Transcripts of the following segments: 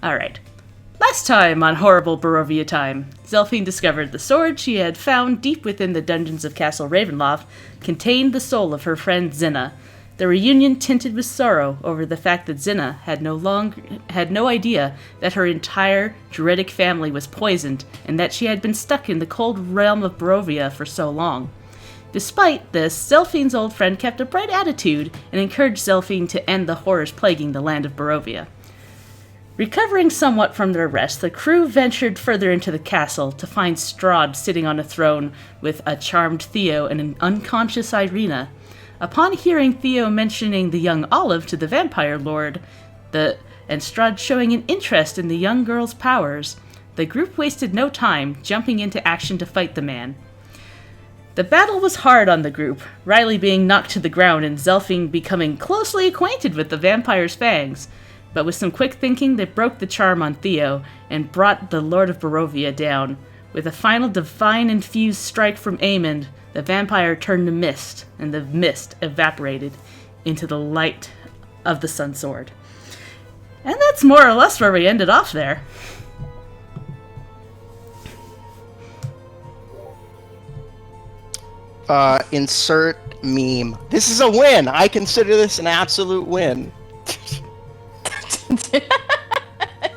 Alright. Last time on Horrible Barovia Time, Zelphine discovered the sword she had found deep within the dungeons of Castle Ravenloft contained the soul of her friend Zinna. The reunion tinted with sorrow over the fact that Zinna had no idea that her entire druidic family was poisoned and that she had been stuck in the cold realm of Barovia for so long. Despite this, Zelphine's old friend kept a bright attitude and encouraged Zelphine to end the horrors plaguing the land of Barovia. Recovering somewhat from their rest, the crew ventured further into the castle to find Strahd sitting on a throne with a charmed Theo and an unconscious Irina. Upon hearing Theo mentioning the young Olive to the vampire lord, and Strahd showing an interest in the young girl's powers, the group wasted no time jumping into action to fight the man. The battle was hard on the group, Riley being knocked to the ground and Zelphine becoming closely acquainted with the vampire's fangs. But with some quick thinking, they broke the charm on Theo and brought the Lord of Barovia down. With a final divine-infused strike from Aemond, the vampire turned to mist, and the mist evaporated into the light of the Sun Sword. And that's more or less where we ended off there. Insert meme. This is a win! I consider this an absolute win.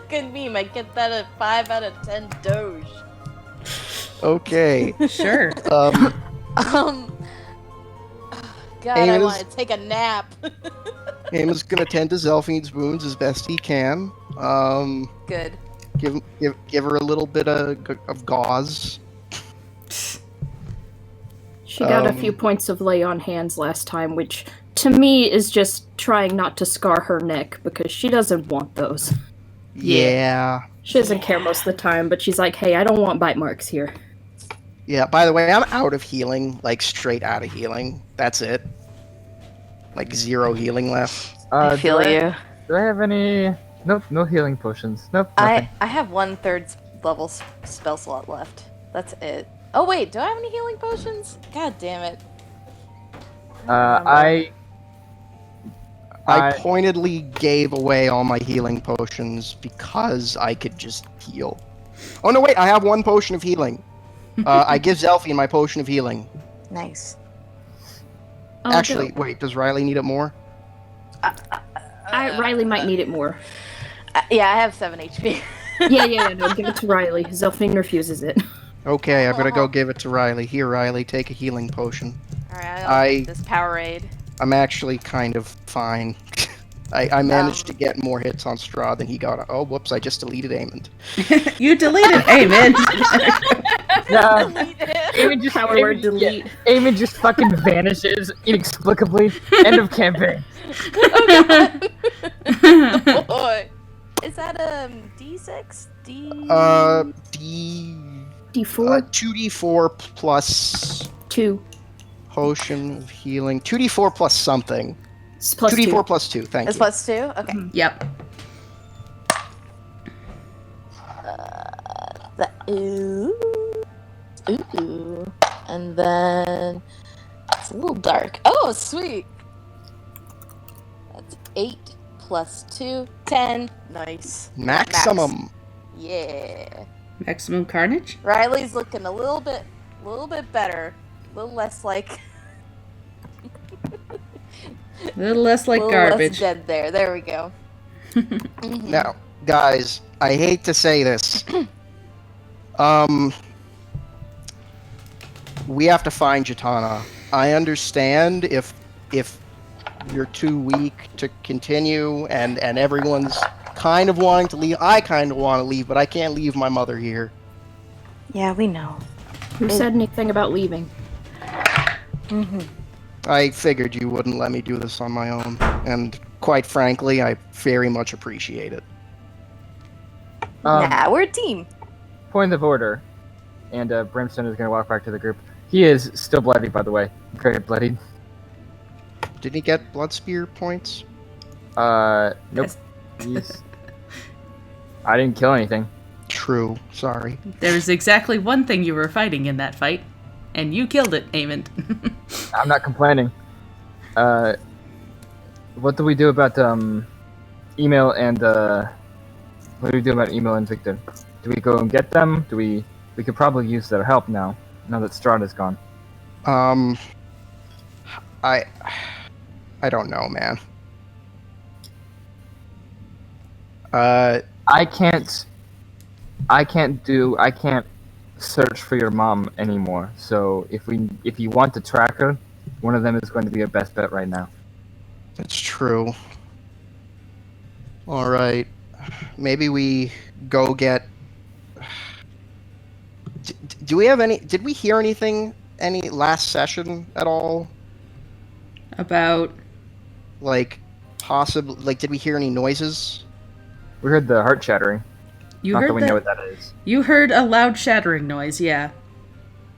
Good meme. I get that at 5 out of 10 Doge. Okay. Sure. God, I want to take a nap. Amos gonna tend to Zelphine's wounds as best he can. Good. Give her a little bit of gauze. She got a few points of lay on hands last time, which to me is just trying not to scar her neck because she doesn't want those. Yeah. She doesn't care most of the time, but she's like, hey, I don't want bite marks here. Yeah, by the way, I'm out of healing, like straight out of healing. That's it. Like 0 healing left. I feel you. Do I have any... Nope, no healing potions. Nope, nothing. I have 1/3 level spell slot left. That's it. Oh wait, do I have any healing potions? God damn it. I pointedly gave away all my healing potions because I could just heal. Oh no, wait, I have 1 potion of healing. I give Zelphine my potion of healing. Nice. Oh, Actually, no. wait, does Riley need it more? Riley might need it more. Yeah, I have 7 HP. Yeah, no, give it to Riley. Zelphine refuses it. Okay, I'm gonna go give it to Riley. Here, Riley, take a healing potion. Alright, I'll take this Powerade. I'm actually kind of fine. I managed to get more hits on Strahd than he got. Oh, whoops, I just deleted Aemond. You deleted Aemond. No, Eamon just Power word delete. Eamon just fucking vanishes inexplicably. End of campaign. Oh boy. Is that D6? D4? 2d4 plus 2. potion of healing. 2d4 plus something. It's plus 2d4 2. plus 2, thank It's you. plus 2? Okay. Yep. Ooh. And then it's a little dark. Oh, sweet. That's 8 plus 2, 10. Nice. Maximum. Yeah. Maximum carnage? Riley's looking a little bit better. A little less like A little less like little garbage. less dead there. There we go. Now, guys, I hate to say this. We have to find Jatana. I understand if you're too weak to continue and everyone's kind of wanting to leave. I kind of want to leave, but I can't leave my mother here. Yeah, we know. Who said anything about leaving? I figured you wouldn't let me do this on my own, and quite frankly, I very much appreciate it. Nah, we're a team. Point of order. And Brimstone is going to walk back to the group. He is still bloody, by the way. Very bloodied. Did he get blood spear points? Nope. I didn't kill anything. True. Sorry. There was exactly one thing you were fighting in that fight, and you killed it, Aemond. I'm not complaining. What do we do about email and What do we do about Emo and Victor? Do we go and get them? We could probably use their help now that Strahd is gone. I don't know, man. I can't search for your mom anymore. So if you want to track her, one of them is going to be your best bet right now. That's true. All right. Maybe we go get. Do we have any? Did we hear anything? Any last session at all? About Like, possibly. Like, did we hear any noises? We heard the heart shattering. you Not that heard we know what that is. You heard a loud shattering noise. Yeah.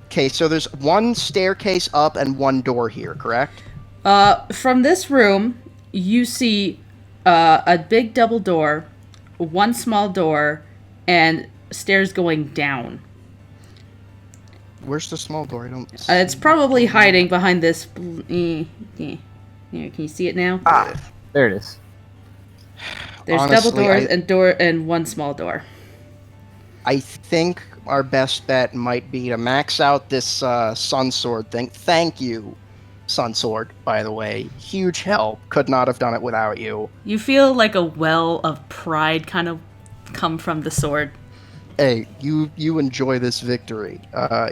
Okay, so there's one staircase up and one door here, correct? From this room, you see a big double door, one small door, and stairs going down. Where's the small door? I don't. It's probably hiding behind this. Here, can you see it now? There it is. There's Honestly, double doors and one small door. I think our best bet might be to max out this Sun Sword thing. Thank you, Sun Sword, by the way. Huge help. Could not have done it without you. You feel like a well of pride kind of come from the sword. Hey, you enjoy this victory.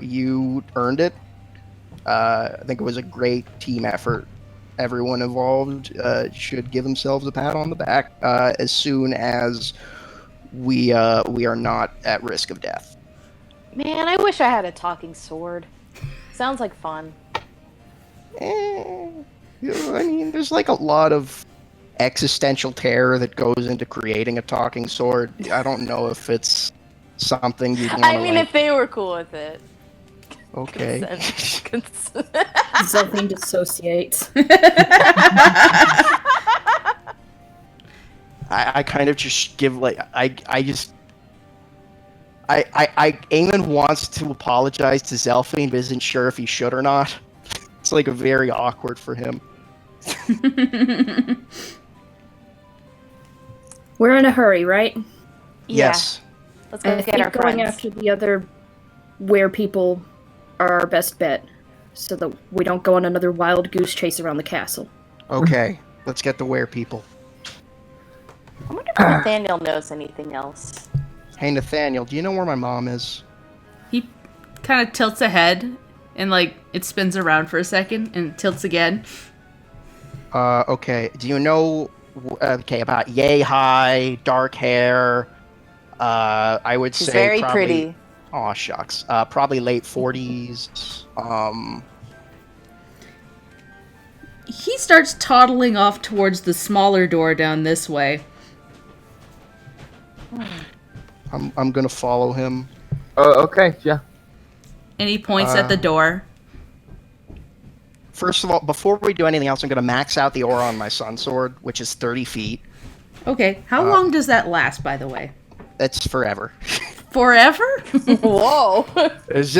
You earned it. I think it was a great team effort. Everyone involved should give themselves a pat on the back as soon as we are not at risk of death. Man, I wish I had a talking sword. Sounds like fun. I mean, there's like a lot of existential terror that goes into creating a talking sword. I don't know if it's something you'd want to I mean, if they were cool with it. Okay. Zelfine dissociates. I kind of just give like Eamon wants to apologize to Zelfine, but isn't sure if he should or not. It's like very awkward for him. We're in a hurry, right? Yes. Let's go I get our think going friends. after the other were people are our best bet, so that we don't go on another wild goose chase around the castle. Okay. Let's get the were people. I wonder if Nathaniel knows anything else. Hey Nathaniel, do you know where my mom is? He kind of tilts ahead, and like it spins around for a second and tilts again. Okay. Do you know about yay high, dark hair? I would She's say very probably, pretty. Aw, shucks. Probably late 40s. He starts toddling off towards the smaller door down this way. I'm gonna follow him. Oh, okay, yeah. And he points at the door. First of all, before we do anything else, I'm gonna max out the aura on my Sun Sword, which is 30 feet. Okay, how long does that last, by the way? That's forever. Forever? Whoa! That's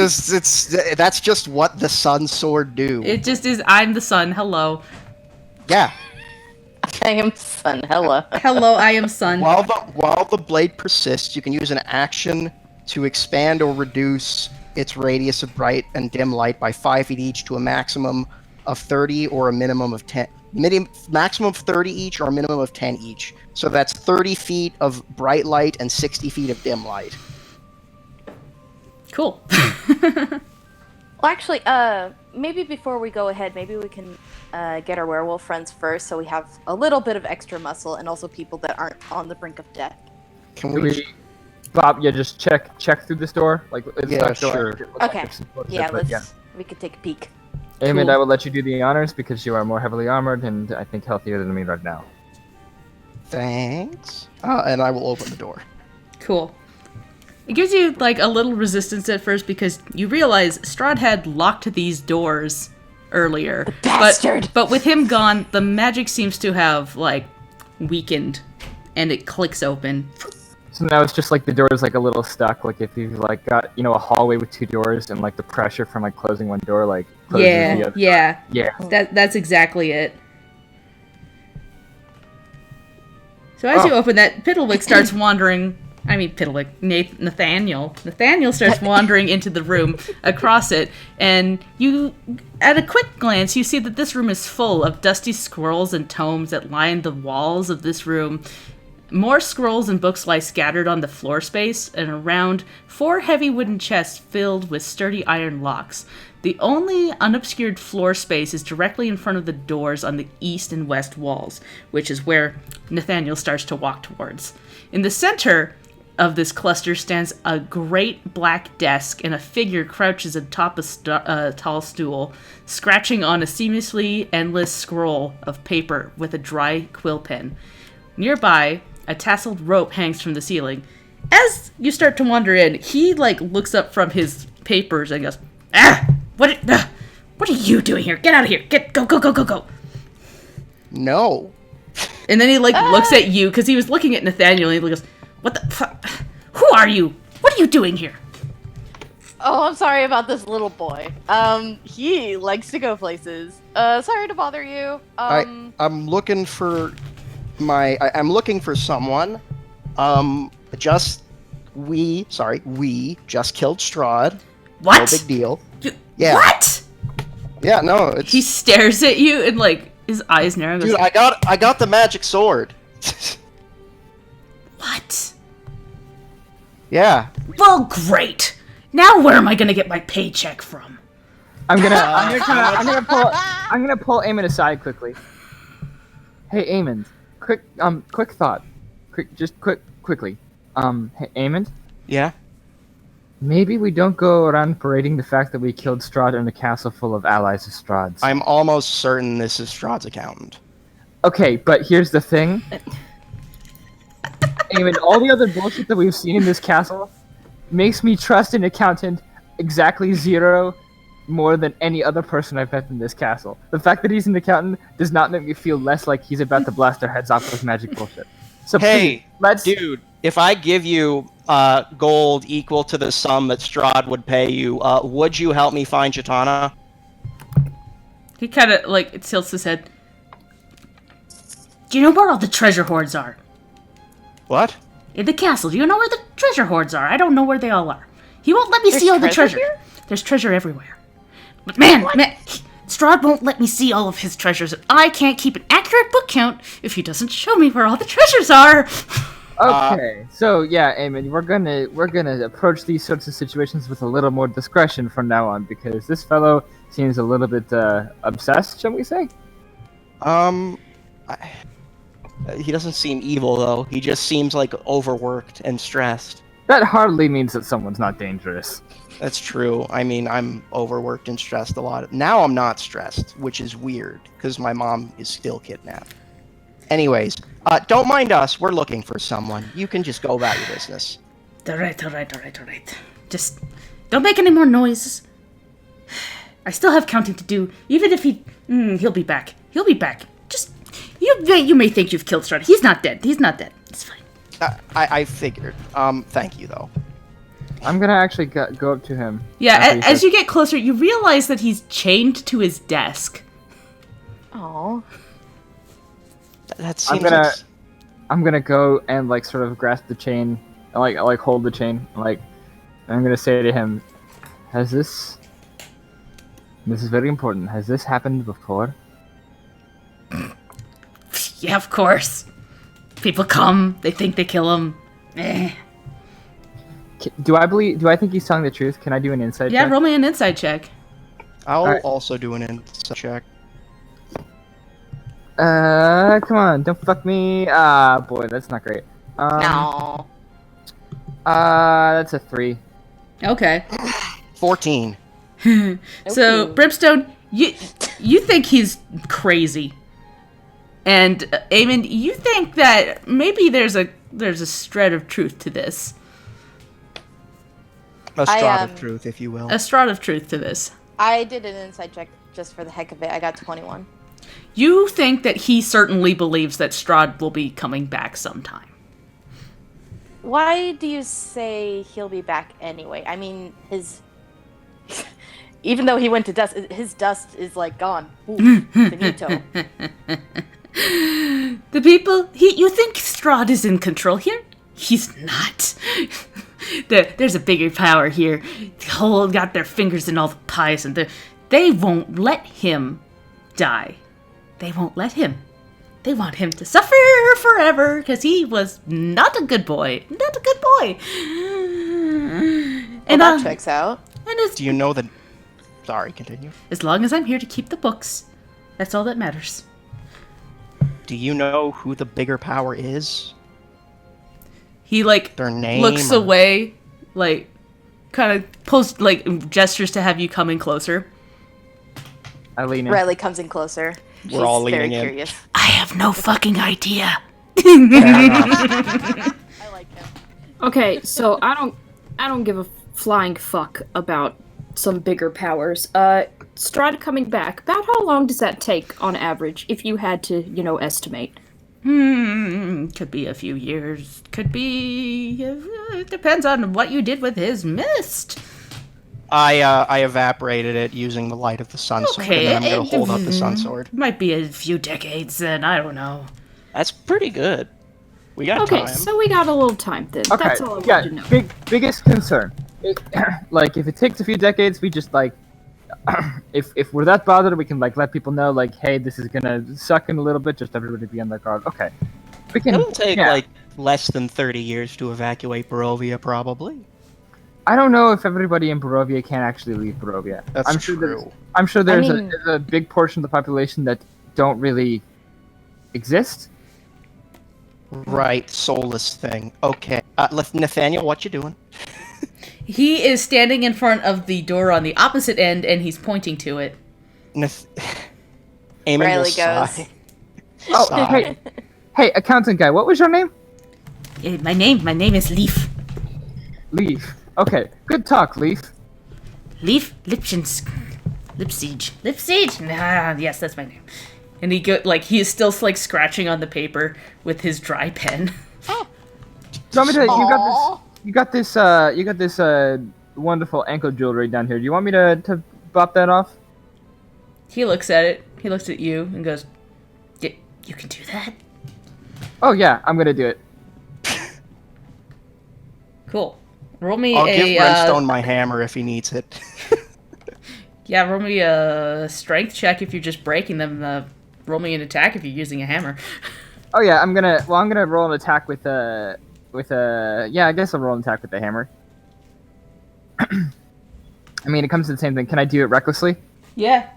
just what the Sun Sword do. It just is, I'm the sun, hello. Yeah. I am son. Hello. Hello, I am sun. While the blade persists, you can use an action to expand or reduce its radius of bright and dim light by 5 feet each to a maximum of 30 or a minimum of 10. Maximum of 30 each or a minimum of 10 each. So that's 30 feet of bright light and 60 feet of dim light. Cool. Well, actually, maybe before we go ahead, maybe we can get our werewolf friends first, so we have a little bit of extra muscle, and also people that aren't on the brink of death. Can Do we? we, Bob, yeah, just check through this door. Like, it's Yeah, not door. sure. It looks like Okay. there's some books Yeah, there, but let's. We could take a peek. Eamon, Cool. I will let you do the honors because you are more heavily armored and I think healthier than me right now. Thanks. And I will open the door. Cool. It gives you, like, a little resistance at first because you realize Strahd had locked these doors earlier. Bastard! But with him gone, the magic seems to have, like, weakened. And it clicks open. So now it's just like the door is like a little stuck. Like if you've like got, you know, a hallway with two doors and like the pressure from like closing one door like closes the Yeah, other. yeah. Yeah. That's exactly it. So as you open that, Piddlewick starts wandering. I mean, Piddlewick, Nathaniel. Nathaniel starts wandering into the room across it, and you, at a quick glance, you see that this room is full of dusty scrolls and tomes that line the walls of this room. More scrolls and books lie scattered on the floor space, and around 4 heavy wooden chests filled with sturdy iron locks. The only unobscured floor space is directly in front of the doors on the east and west walls, which is where Nathaniel starts to walk towards. In the center of this cluster stands a great black desk, and a figure crouches atop a tall stool, scratching on a seamlessly endless scroll of paper with a dry quill pen. Nearby, a tasseled rope hangs from the ceiling. As you start to wander in, he looks up from his papers and goes, what are you doing here? Get out of here! Go! No. And then he looks at you because he was looking at Nathaniel, and he goes, "What the fuck? Who are you? What are you doing here?" Oh, I'm sorry about this little boy. He likes to go places. Sorry to bother you. I'm looking for I'm looking for someone. We just killed Strahd. What? No big deal. Yeah. What? Yeah, no, it's... He stares at you and his eyes narrow and goes, Dude, I got the magic sword. What? Yeah. Well, great. Now where am I gonna get my paycheck from? I'm gonna pull Eamon aside quickly. Hey, Eamon, quick thought. Quickly. Hey, Eamon? Yeah? Maybe we don't go around parading the fact that we killed Strahd in a castle full of allies of Strahd's. I'm almost certain this is Strahd's accountant. Okay, but here's the thing. Eamon, all the other bullshit that we've seen in this castle makes me trust an accountant exactly 0 more than any other person I've met in this castle. The fact that he's an accountant does not make me feel less like he's about to blast our heads off with magic bullshit. So hey, please, dude, if I give you gold equal to the sum that Strahd would pay you, would you help me find Chitana? He kind of tilts his head. Do you know where all the treasure hoards are? What? In the castle. Do you know where the treasure hoards are? I don't know where they all are. He won't let me see all the treasure. Here? There's treasure everywhere. But man, Strahd won't let me see all of his treasures. I can't keep an accurate book count if he doesn't show me where all the treasures are. Okay, so yeah, Eamon, we're gonna approach these sorts of situations with a little more discretion from now on, because this fellow seems a little bit obsessed, shall we say? He doesn't seem evil though. He just seems overworked and stressed. That hardly means that someone's not dangerous. That's true. I mean, I'm overworked and stressed a lot. Now I'm not stressed, which is weird, because my mom is still kidnapped. Anyways, don't mind us. We're looking for someone. You can just go about your business. All right. Just don't make any more noises. I still have counting to do. Even if he'll be back. Just, you may think you've killed Strahd. He's not dead. It's fine. I figured. Thank you, though. I'm gonna actually go up to him. Yeah, as you get closer, you realize that he's chained to his desk. Oh. That seems I'm gonna go and sort of grasp the chain, and hold the chain, and I'm gonna say to him, "Has this is very important. Has this happened before?" Yeah, of course. People come, they think they kill him. Do I think he's telling the truth? Can I do an insight check? Yeah, roll me an insight check. I'll also do an insight check. Come on, don't fuck me. Boy, that's not great. No. That's a 3. Okay. 14. So, Okay. Brimstone, you think he's crazy. And Eamon, you think that maybe there's a shred of truth to this. A Strahd of truth, if you will. A shred of truth to this. I did an inside check just for the heck of it. I got 21. You think that he certainly believes that Strahd will be coming back sometime. Why do you say he'll be back anyway? I mean, even though he went to dust, his dust is gone. Ooh, finito. The people, you think Strahd is in control here? He's not. There's a bigger power here. The whole got their fingers in all the pies, and they won't let him die. They won't let him. They want him to suffer forever, because he was not a good boy. Not a good boy. Well, that checks out. And Do you know that... Sorry, continue. as long as I'm here to keep the books, that's all that matters. Do you know who the bigger power is? He, like, Their name? looks away, like, kind of gestures to have you come in closer. I lean in. Riley comes in closer. We're all She's very leaning in. curious. I have no fucking idea. Fair enough. I like him. Okay, so I don't give a flying fuck about some bigger powers. Strahd coming back. About how long does that take on average, if you had to, estimate? Could be a few years. Could be... it depends on what you did with his mist. I evaporated it using the light of the sun sword, Okay, and then I'm going to hold up the sun sword. Might be a few decades then, I don't know. That's pretty good. We got Okay, time. so we got a little time then. Okay, That's all I wanted to know. biggest concern. Like, if it takes a few decades, we just, like... if we're that bothered, we can, like, let people know, like, hey, this is gonna suck in a little bit, just everybody be on their guard. Okay. We can... It'll take, yeah. like, less than 30 years to evacuate Barovia, probably. I don't know if everybody in Barovia can actually leave Barovia. That's I'm sure true. I'm sure there's mean- there's a big portion of the population that don't really exist. Right, soulless thing. Okay. Nathaniel, what you doing? He is standing in front of the door on the opposite end, and he's pointing to it. Eamon will Riley goes. sigh. Oh, Sigh. hey, accountant guy, what was your name? My name is Leaf. Leaf. Okay, good talk, Leaf. Leaf Lipschinsk. Lipsiege. Lipsiege! Ah, yes, that's my name. And he is still, like, scratching on the paper with his dry pen. You want me to? Aw. You got this wonderful ankle jewelry down here. Do you want me to bop that off? He looks at it. He looks at you and goes, you can do that? Oh yeah, I'm gonna do it. Cool. Roll me I'll a... give Renstone my hammer if he needs it. Yeah, roll me a strength check if you're just breaking them. Roll me an attack if you're using a hammer. Oh yeah, I'm gonna roll an attack with yeah, I guess I'll roll an attack with the hammer. I mean, it comes to the same thing. Can I do it recklessly? Yeah.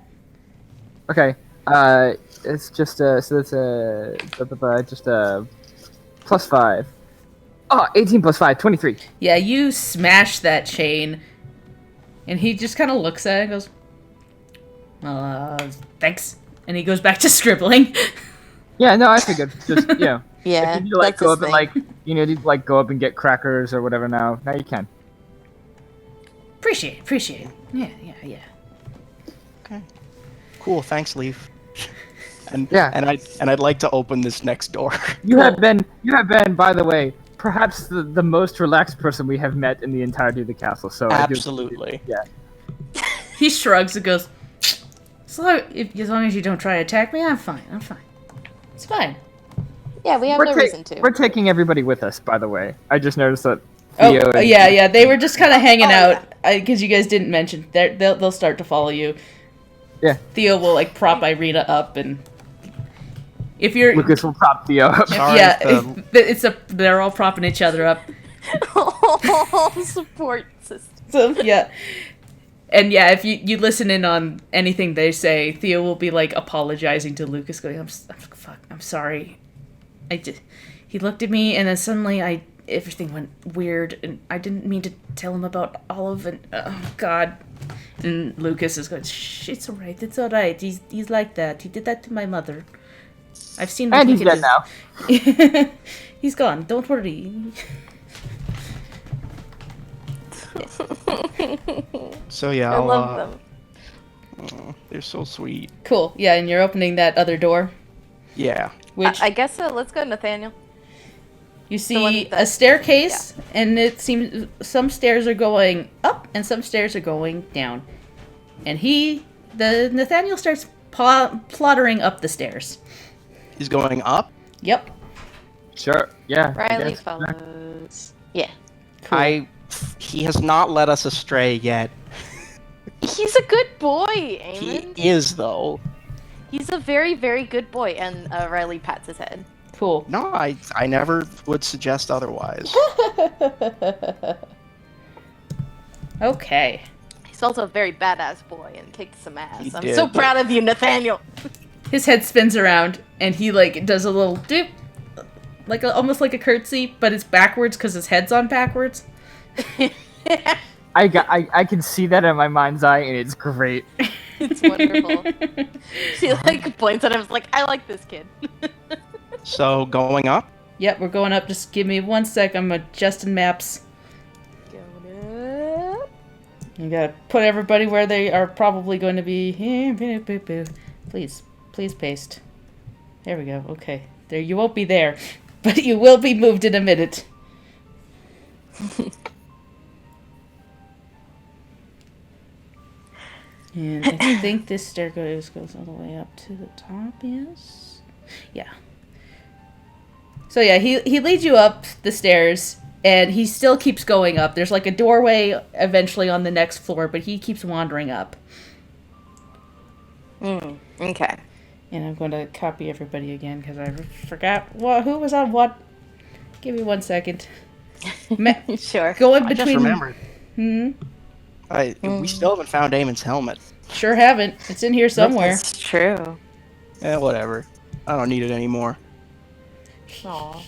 Okay. It's just so that's just +5. Oh, 18 plus 5, 23. Yeah, you smash that chain, and he just kind of looks at it and goes, well, thanks. And he goes back to scribbling. Yeah, no, I figured. Just, Yeah, if you need to, like, that's go his up and, thing. like, need to, like, go up and get crackers or whatever now you can. Appreciate it. Yeah. Okay. Cool, thanks, Leaf. And Yeah. and I'd like to open this next door. You have been, by the way, perhaps the most relaxed person we have met in the entirety of the castle, so Absolutely. Yeah. He shrugs and goes, as long as you don't try to attack me, I'm fine. It's fine. Yeah, we have no reason to. We're taking everybody with us, by the way. I just noticed that Oh, Theo and- yeah, they were just kind of hanging out, because you guys didn't mention. They'll start to follow you. Yeah. Theo will, like, prop Irina up, and if you're... Lucas will prop Theo up. Sorry, they're all propping each other up. Support system. So, yeah. And yeah, if you listen in on anything they say, Theo will be, like, apologizing to Lucas, going, I'm sorry. He looked at me, and then suddenly everything went weird, and I didn't mean to tell him about Olive, and oh god. And Lucas is going, shh, it's alright. He's like that. He did that to my mother. I've seen him. And he's dead now. He's gone. Don't worry. So yeah, I I'll, love them. oh, they're so sweet. Cool. Yeah, and you're opening that other door, Yeah. which I guess so. Let's go, Nathaniel. you the one see that- a staircase, and it seems some stairs are going up and some stairs are going down. And Nathaniel starts plottering up the stairs. is going up. Yep. Sure. Yeah. I Riley guess. follows. Yeah. Cool. He has not led us astray yet. He's a good boy, He Eamon. is, though. He's a very, very good boy. And Riley pats his head. Cool. No, I never would suggest otherwise. Okay. He's also a very badass boy and kicked some ass. He I'm did. so proud of you, Nathaniel. His head spins around, and he like does a little dip, like almost like a curtsy, but it's backwards because his head's on backwards. I can see that in my mind's eye, and it's great. It's wonderful. She like points at him. Like, I like this kid. So, going up? Yep, we're going up. Just give me 1 sec. I'm adjusting maps. Going up. You gotta put everybody where they are probably going to be. Please paste. There we go. Okay, there you won't be there, but you will be moved in a minute. And I think this staircase goes all the way up to the top. Yes. Yeah. So yeah, he leads you up the stairs, and he still keeps going up. There's like a doorway eventually on the next floor, but he keeps wandering up. Okay. And I'm going to copy everybody again because I forgot who was on what. Give me 1 second. Sure. Go in I just between. remembered. We still haven't found Eamon's helmet. Sure haven't. It's in here somewhere. That's true. Whatever. I don't need it anymore. Aw.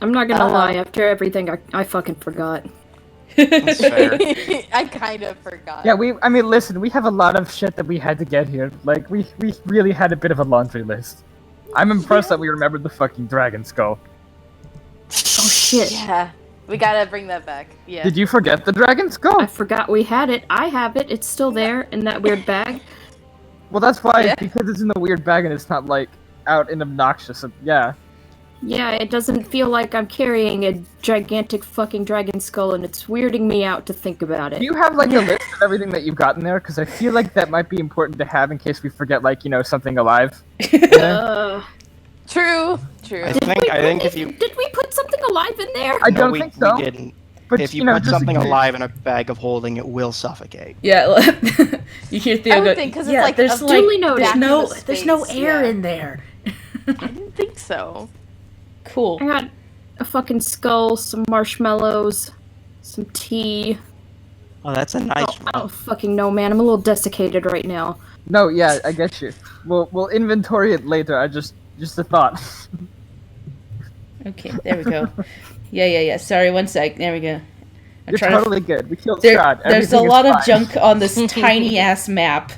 I'm not gonna lie, after everything, I fucking forgot. That's fair. I kind of forgot. Yeah, I mean, listen, we have a lot of shit that we had to get here. Like, we really had a bit of a laundry list. I'm impressed that we remembered the fucking dragon skull. Oh shit. Yeah. We gotta bring that back. Yeah. Did you forget the dragon skull? I forgot we had it. I have it. It's still there in that weird bag. Well, that's why, Yeah. because it's in the weird bag and it's not, like, out and obnoxious. Yeah. Yeah, it doesn't feel like I'm carrying a gigantic fucking dragon skull, and it's weirding me out to think about Do it. you have, like, a list of everything that you've gotten there? Because I feel like that might be important to have in case we forget, like, something alive. True. I think if you... Did we put something alive in there? I No, don't we, think so. we didn't. But, If you know, put just something in case. alive in a bag of holding, it will suffocate. Yeah. You hear Theo I would go. think, 'cause it's yeah, like there's a like duly noted. there's no Space, air yeah. in there. I didn't think so. Cool. I got a fucking skull, some marshmallows, some tea. Oh, that's a nice I don't fucking know, man. I'm a little desiccated right now. No, yeah, I get you. We'll inventory it later. Just a thought. Okay, there we go. Yeah. Sorry, 1 sec. There we go. I'm You're trying totally good. We killed There, Strahd. there's a Everything is lot of fine. junk on this tiny ass map,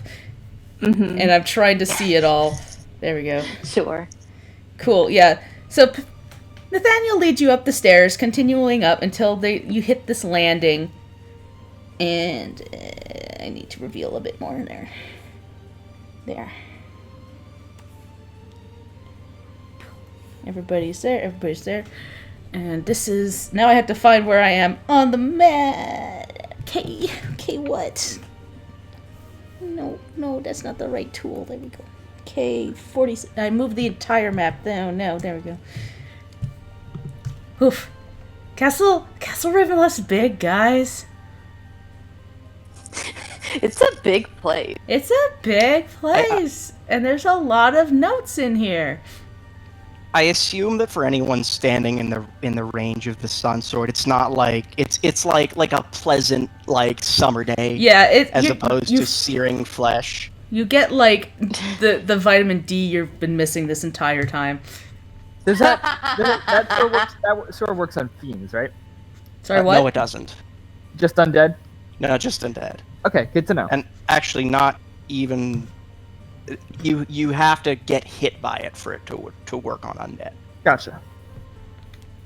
and I'm trying to see it all. There we go. Sure. Cool. Yeah. So Nathaniel leads you up the stairs, continuing up until you hit this landing, and I need to reveal a bit more in there. There. Everybody's there. And this is... Now I have to find where I am on the map. Okay, what? No, that's not the right tool. There we go. Okay, 40... I moved the entire map. No, there we go. Oof. Castle Ravenloft's big, guys. It's a big place. It's a big place. And there's a lot of notes in here. I assume that for anyone standing in the range of the sun sword, it's not like it's like a pleasant like summer day. Yeah, as opposed to searing flesh. You get like the vitamin D you've been missing this entire time. Does that sword works on fiends, right? Sorry, what? No, it doesn't. Just undead? No, just undead. Okay, good to know. And actually, not even. You have to get hit by it for it to work on undead. Gotcha.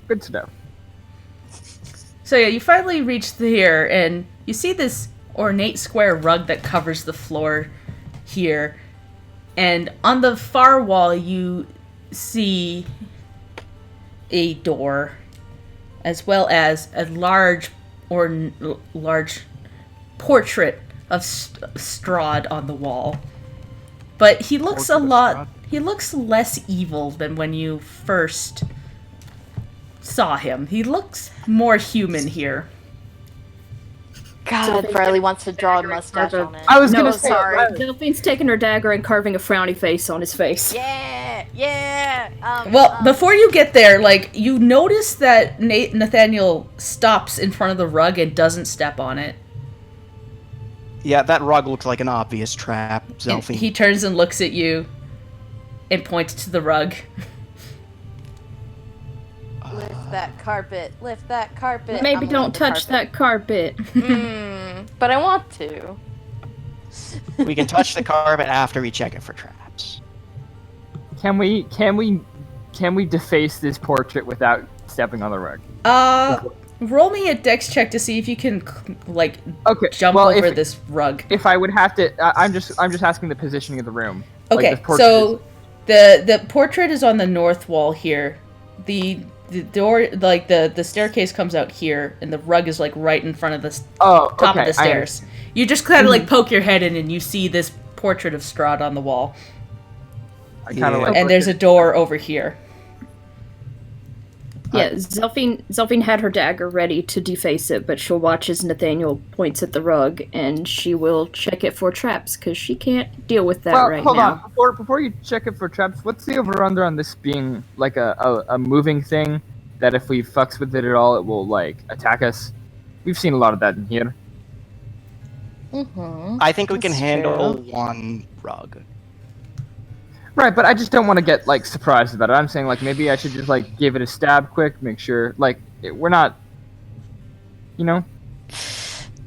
Good to know. So yeah, you finally reach here, and you see this ornate square rug that covers the floor here. And on the far wall, you see a door, as well as a large portrait of Strahd on the wall. But he looks a lot he looks less evil than when you first saw him. He looks more human here. God, Riley wants to draw a mustache on it. I was gonna No, say, sorry. Delphine's taking her dagger and carving a frowny face on his face. Yeah. Well, before you get there, like, you notice that Nathaniel stops in front of the rug and doesn't step on it. Yeah, that rug looks like an obvious trap, And Zelfie. he turns and looks at you and points to the rug. Lift that carpet. Lift that carpet. Maybe I'm don't lift the touch that carpet. But I want to. We can touch the carpet after we check it for traps. Can we deface this portrait without stepping on the rug? Roll me a dex check to see if you can, like, Okay. jump well, over if, this rug. if I would have to, I'm just asking the positioning of the room. Okay, Like, the portrait so is- the portrait is on the north wall here. The door, like, the staircase comes out here, and the rug is, like, right in front of the top of the stairs. You just kind of, like, poke your head in, and you see this portrait of Strahd on the wall. I kind of Yeah. like. And there's a door over here. Yeah, Zelfine had her dagger ready to deface it, but she'll watch as Nathaniel points at the rug, and she will check it for traps, because she can't deal with that Well, right hold now. on. Before you check it for traps, what's the over/under on this being like a moving thing that if we fucks with it at all, it will like attack us? We've seen a lot of that in here. I think we can That's handle true. one rug. Right, but I just don't want to get like surprised about it. I'm saying like maybe I should just like give it a stab quick, make sure like we're not, you know.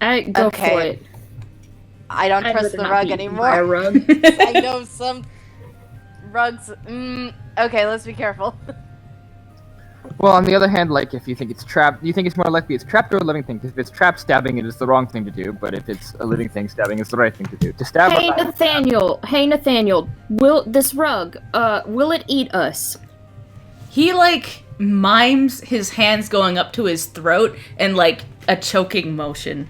I go Okay. for it. I don't I'd trust rather the not rug be eaten anymore. by a rug. I know some rugs. Okay, let's be careful. Well, on the other hand, like if you think it's trapped, you think it's more likely it's trapped or a living thing. 'Cause if it's trapped, stabbing it is the wrong thing to do. But if it's a living thing, stabbing is the right thing to do. To stab. Hey Nathaniel, will this rug, will it eat us? He, like, mimes his hands going up to his throat and, like, a choking motion.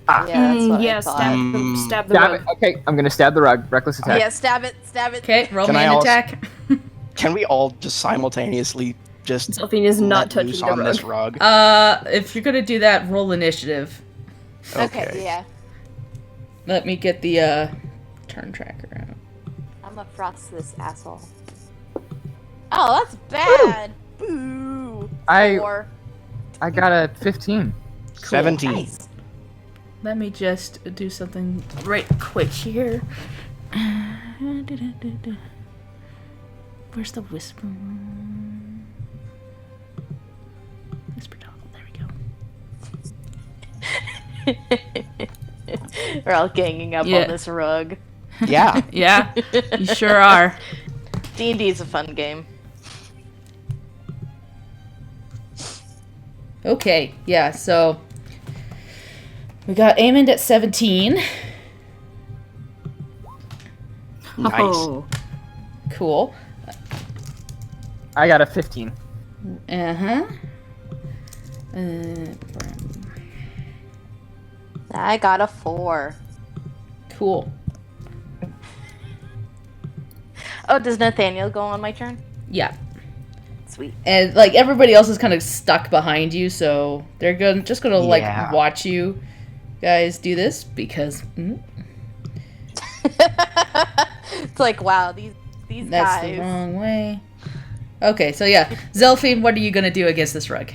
Yeah, that's what I thought. Stab the Stab rug. it. Okay, I'm gonna stab the rug. Reckless attack. Yeah, stab it. Okay, roll Can me I an also- attack. Can we all just simultaneously just Zelfine is not let touching loose the on rug. this rug? If you're gonna do that, roll initiative. Okay, yeah. Let me get the, turn tracker out. I'm gonna frost this asshole. Oh, that's bad. Boo. I 4. got a 15. 17. Nice. Let me just do something right quick here. Where's the whisper? Whisper toggle. There we go. We're all ganging up Yeah. on this rug. Yeah. Yeah, you sure are. D&D is a fun game. Okay, yeah, so we got Aemond at 17. Nice. Oh. Cool. I got a 15. Uh-huh. I got a 4. Cool. Oh, does Nathaniel go on my turn? Yeah. Sweet. And, like, everybody else is kind of stuck behind you, so they're just gonna, like, Yeah. watch you guys do this, because It's like, wow, these that's guys. the wrong way. Okay, so yeah. Zelfine, what are you gonna do against this rug?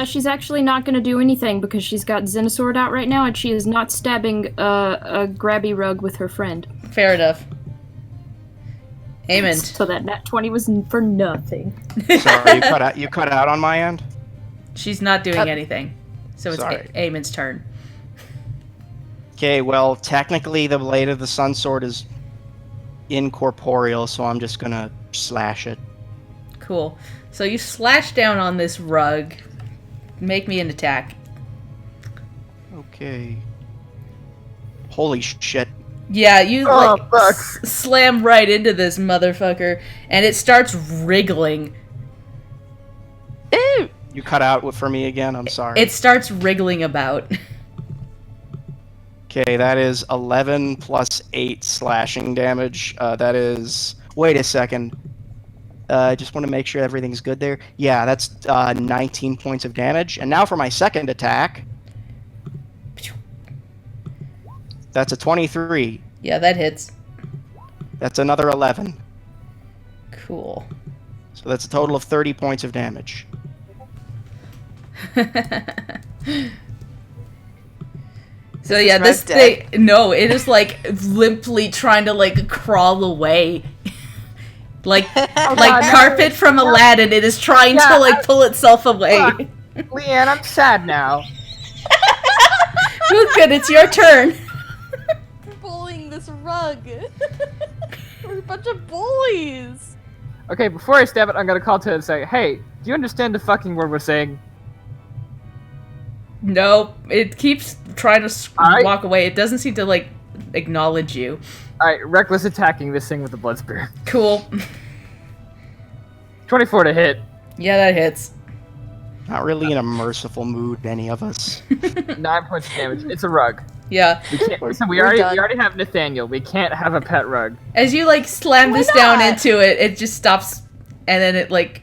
She's actually not going to do anything because she's got Xenosword out right now, and she is not stabbing a grabby rug with her friend. Fair enough. Aemond. So that nat 20 was for nothing. Sorry, you cut out on my end. She's not doing anything. So it's Sorry. Aemond's turn. Okay, well, technically the blade of the sun sword is incorporeal, so I'm just gonna slash it. Cool. So you slash down on this rug. Make me an attack. Okay. Holy shit. Yeah, you Oh, like fuck. slam right into this motherfucker, and it starts wriggling. Ooh! You cut out for me again, I'm sorry. It starts wriggling about. Okay, that is 11 plus 8 slashing damage. That is Wait a second. I just want to make sure everything's good there. Yeah, that's 19 points of damage. And now for my second attack. That's a 23. Yeah, that hits. That's another 11. Cool. So that's a total of 30 points of damage. So yeah, this thing, no, it is like limply trying to like crawl away. like carpet from Aladdin, it is trying to like pull itself away. Leanne, I'm sad now. Oh, good, it's your turn. We're bullying this rug. We're a bunch of bullies. Okay, before I stab it, I'm gonna call to it and say, hey, do you understand the fucking word we're saying? No, it keeps trying to walk away. It doesn't seem to like acknowledge you. Alright, reckless attacking this thing with the blood spear. Cool. 24 to hit. Yeah, that hits. Not really in a merciful mood, any of us. 9 points of damage. It's a rug. Yeah. Listen, we already have Nathaniel. We can't have a pet rug. As you like slam this down into it, it just stops, and then it like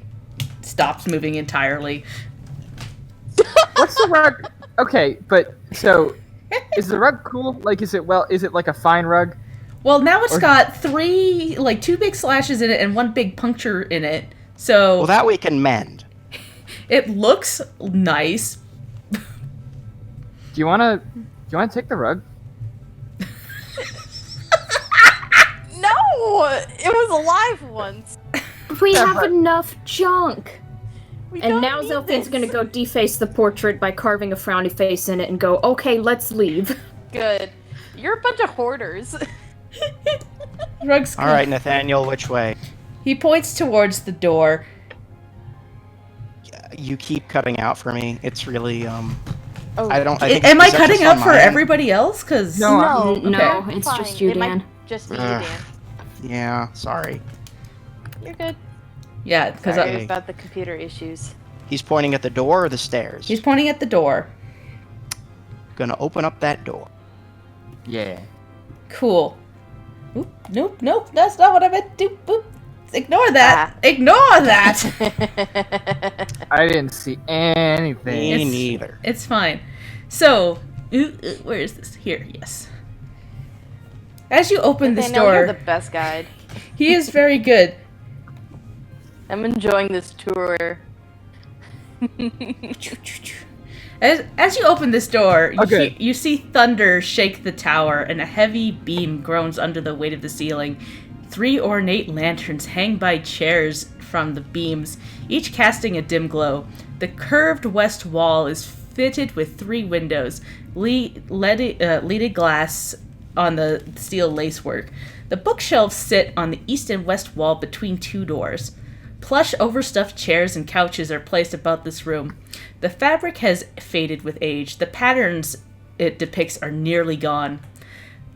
stops moving entirely. What's the rug? Okay, but so is the rug cool? Like, is it like a fine rug? Well, now it's got two big slashes in it and one big puncture in it. So Well, that we can mend. it looks nice. Do you wanna take the rug? No, it was alive once. We have enough junk. We And don't now need Zelfine's this. gonna go deface the portrait by carving a frowny face in it and go, okay, let's leave. Good. You're a bunch of hoarders. Rug's All right, Nathaniel, which way? He points towards the door. You keep cutting out for me. It's really Oh. I don't. I think, Am I is that cutting just out on for my end? everybody else? Cause No, No, okay. it's Fine. just you, It might Dan. just be you, Ugh. Dan. Yeah, sorry. You're good. yeah, because Sorry. Sorry about the computer issues. He's pointing at the door or the stairs? he's pointing at the door. Gonna open up that door. Yeah. Cool. Oop, nope, that's not what I meant to do. Boop. Ignore that. Ignore that. I didn't see anything. Me It's- neither. It's fine. So, where is this? Here, yes. As you open this Nathaniel, you're door, the best guide. he is very good. I'm enjoying this tour. As you open this door, Okay. you see thunder shake the tower, and a heavy beam groans under the weight of the ceiling. 3 ornate lanterns hang by chairs from the beams, each casting a dim glow. The curved west wall is fitted with 3 windows, leaded glass on the steel lacework. The bookshelves sit on the east and west wall between 2 doors. Plush, overstuffed chairs and couches are placed about this room. The fabric has faded with age. The patterns it depicts are nearly gone.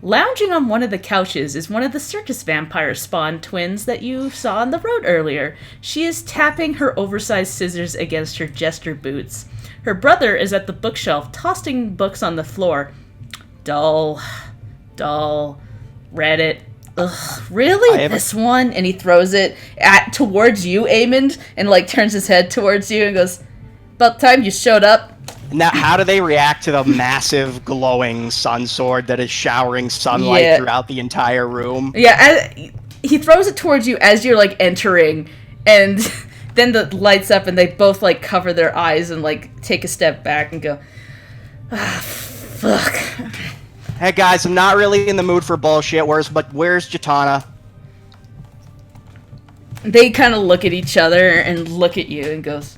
Lounging on one of the couches is one of the circus vampire spawn twins that you saw on the road earlier. She is tapping her oversized scissors against her jester boots. Her brother is at the bookshelf, tossing books on the floor. Dull. Reddit. Ugh, really? This one? And he throws it towards you, Aemond, and like turns his head towards you and goes, "About time you showed up." Now, how do they react to the massive glowing sun sword that is showering sunlight throughout the entire room? Yeah, he throws it towards you as you're like entering, and then the lights up, and they both like cover their eyes and like take a step back and go, "Ah, fuck." Hey guys, I'm not really in the mood for bullshit. Where's Jatana? They kind of look at each other and look at you and goes,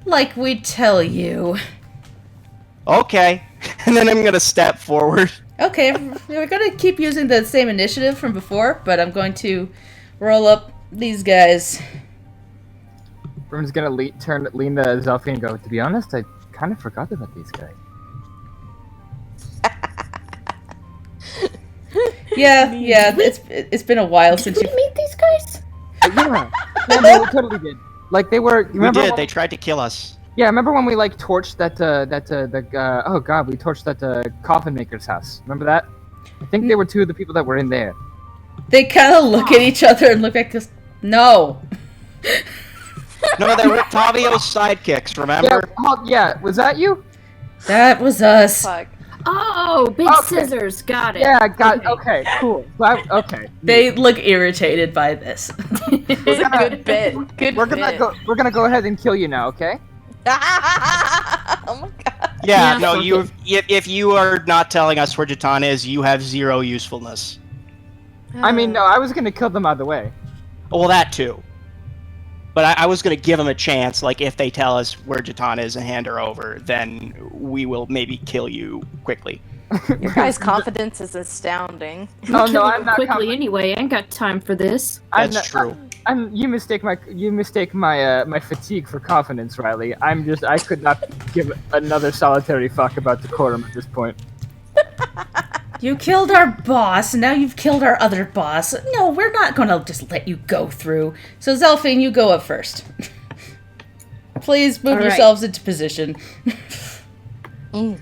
"Like we tell you." Okay. And then I'm gonna step forward. Okay, we're gonna keep using the same initiative from before, but I'm going to roll up these guys. Everyone's gonna lean to Zelfie and go, to be honest, I kind of forgot about these guys. Yeah, it's been a while since Did you. we meet these guys? Yeah, no, we totally did. Like, they were... We Remember did. when- They tried to kill us. Yeah, remember when we, like, torched oh god, we torched that coffin maker's house. Remember that? I think they were 2 of the people that were in there. They kind of look at each other and look like this. No. No, they were Tavio's sidekicks, remember? Yeah, was that you? That was us. Fuck. Oh, big Okay. scissors. Got it. Yeah, okay, cool. Okay. They look irritated by this. It was a good bit. Good We're bit. gonna go ahead and kill you now, okay? Oh my god. Yeah, Yeah, no, fuck if you are not telling us where Jatan is, you have 0 usefulness. I mean, no, I was gonna kill them either way. Well, that too. But I was going to give them a chance, like, if they tell us where Jatan is and hand her over, then we will maybe kill you quickly. Your guy's confidence is astounding. Oh Kill no, them I'm not. quickly anyway. I ain't got time for this. That's true. You mistake my fatigue for confidence, Riley. I could not give another solitary fuck about decorum at this point. You killed our boss, and now you've killed our other boss. No, we're not gonna just let you go through. So, Zelphine, you go up first. Please move All right. yourselves into position. Okay,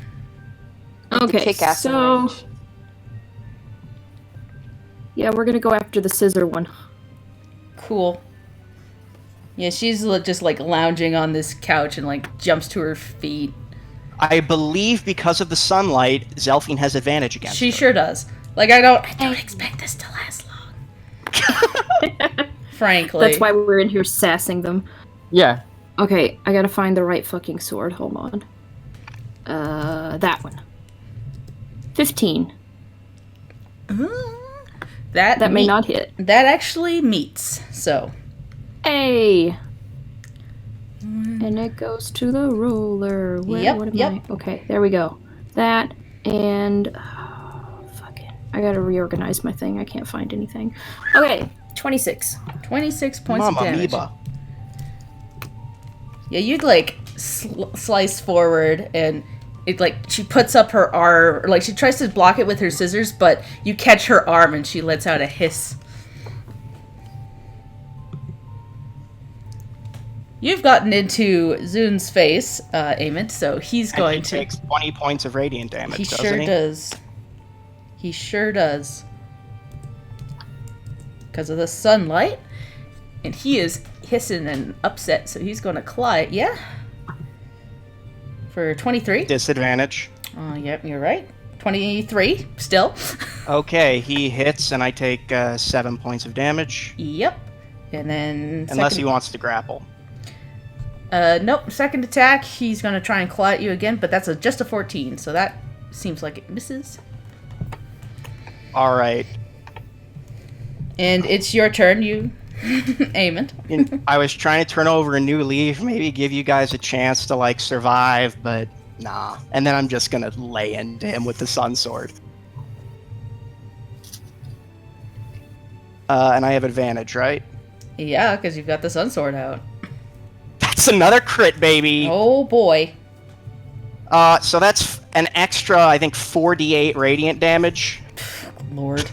Kick ass in so range. yeah, we're gonna go after the scissor one. Cool. Yeah, she's just like lounging on this couch and like jumps to her feet. I believe because of the sunlight, Zelphine has advantage against She her. sure does. Like, I don't expect this to last long. Frankly. That's why we're in here sassing them. Yeah. Okay, I gotta find the right fucking sword. Hold on. That one. 15. That That may not hit. That actually meets. So, Hey! And it goes to the roller. What am I? Okay, there we go. That and fucking. I gotta reorganize my thing. I can't find anything. Okay, 26. 26 points Mama of damage. Amoeba. Yeah, you'd like slice forward and it like she puts up her arm, like she tries to block it with her scissors, but you catch her arm and she lets out a hiss. You've gotten into Zun's face, Amond, so he's And going he to. takes 20 points of radiant damage, He doesn't sure he? does. He sure does. Because of the sunlight. And he is hissing and upset, so he's going to claw it. Yeah? For 23. Disadvantage. Yep, you're right. 23, still. Okay, he hits, and I take 7 points of damage. Yep. And then. Unless he second- wants to grapple. Nope, second attack, he's going to try and claw at you again, but that's just a 14, so that seems like it misses. Alright. And it's your turn, you. Amond. I was trying to turn over a new leaf, maybe give you guys a chance to, like, survive, but nah. And then I'm just gonna lay into him with the sun sword. And I have advantage, right? Yeah, because you've got the sun sword out. That's another crit, baby! Oh boy. So that's an extra, I think, 4d8 radiant damage Lord.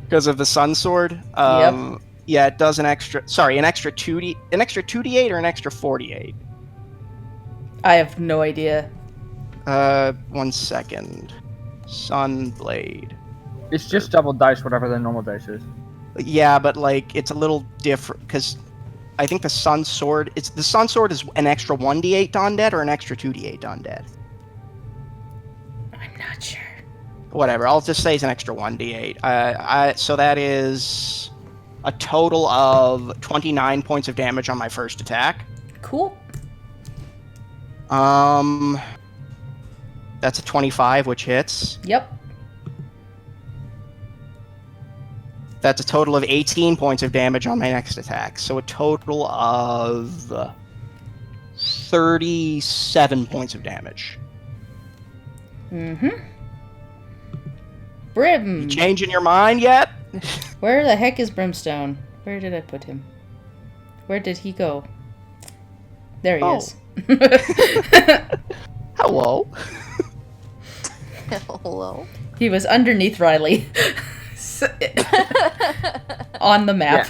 because of the sun sword. Yeah, it does an extra 2d8 or an extra 4d8? I have no idea. 1 second. Sun blade. It's just double dice, whatever the normal dice is. Yeah, but like it's a little different because I think the sun sword. The sun sword is an extra 1d8 to undead or an extra 2d8 to undead. I'm not sure. Whatever. I'll just say it's an extra 1d8. So that is a total of 29 points of damage on my first attack. Cool. That's a 25, which hits. Yep. That's a total of 18 points of damage on my next attack. So a total of 37 points of damage. Mm-hmm. Brim. You changing your mind yet? Where the heck is Brimstone? Where did I put him? Where did he go? There he is. Hello. Hello. He was underneath Riley. On the map.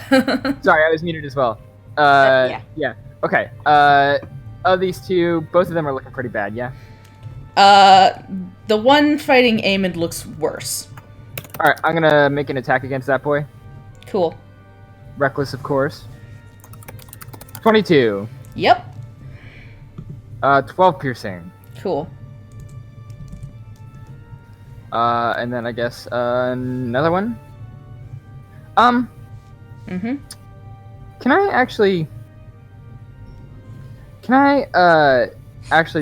Sorry, I was muted as well. Yeah. Okay. Of these two, both of them are looking pretty bad, yeah? The one fighting Amond looks worse. Alright, I'm gonna make an attack against that boy. Cool. Reckless, of course. 22. Yep. 12 piercing. Cool. And then I guess another one. Mm-hmm. Can I actually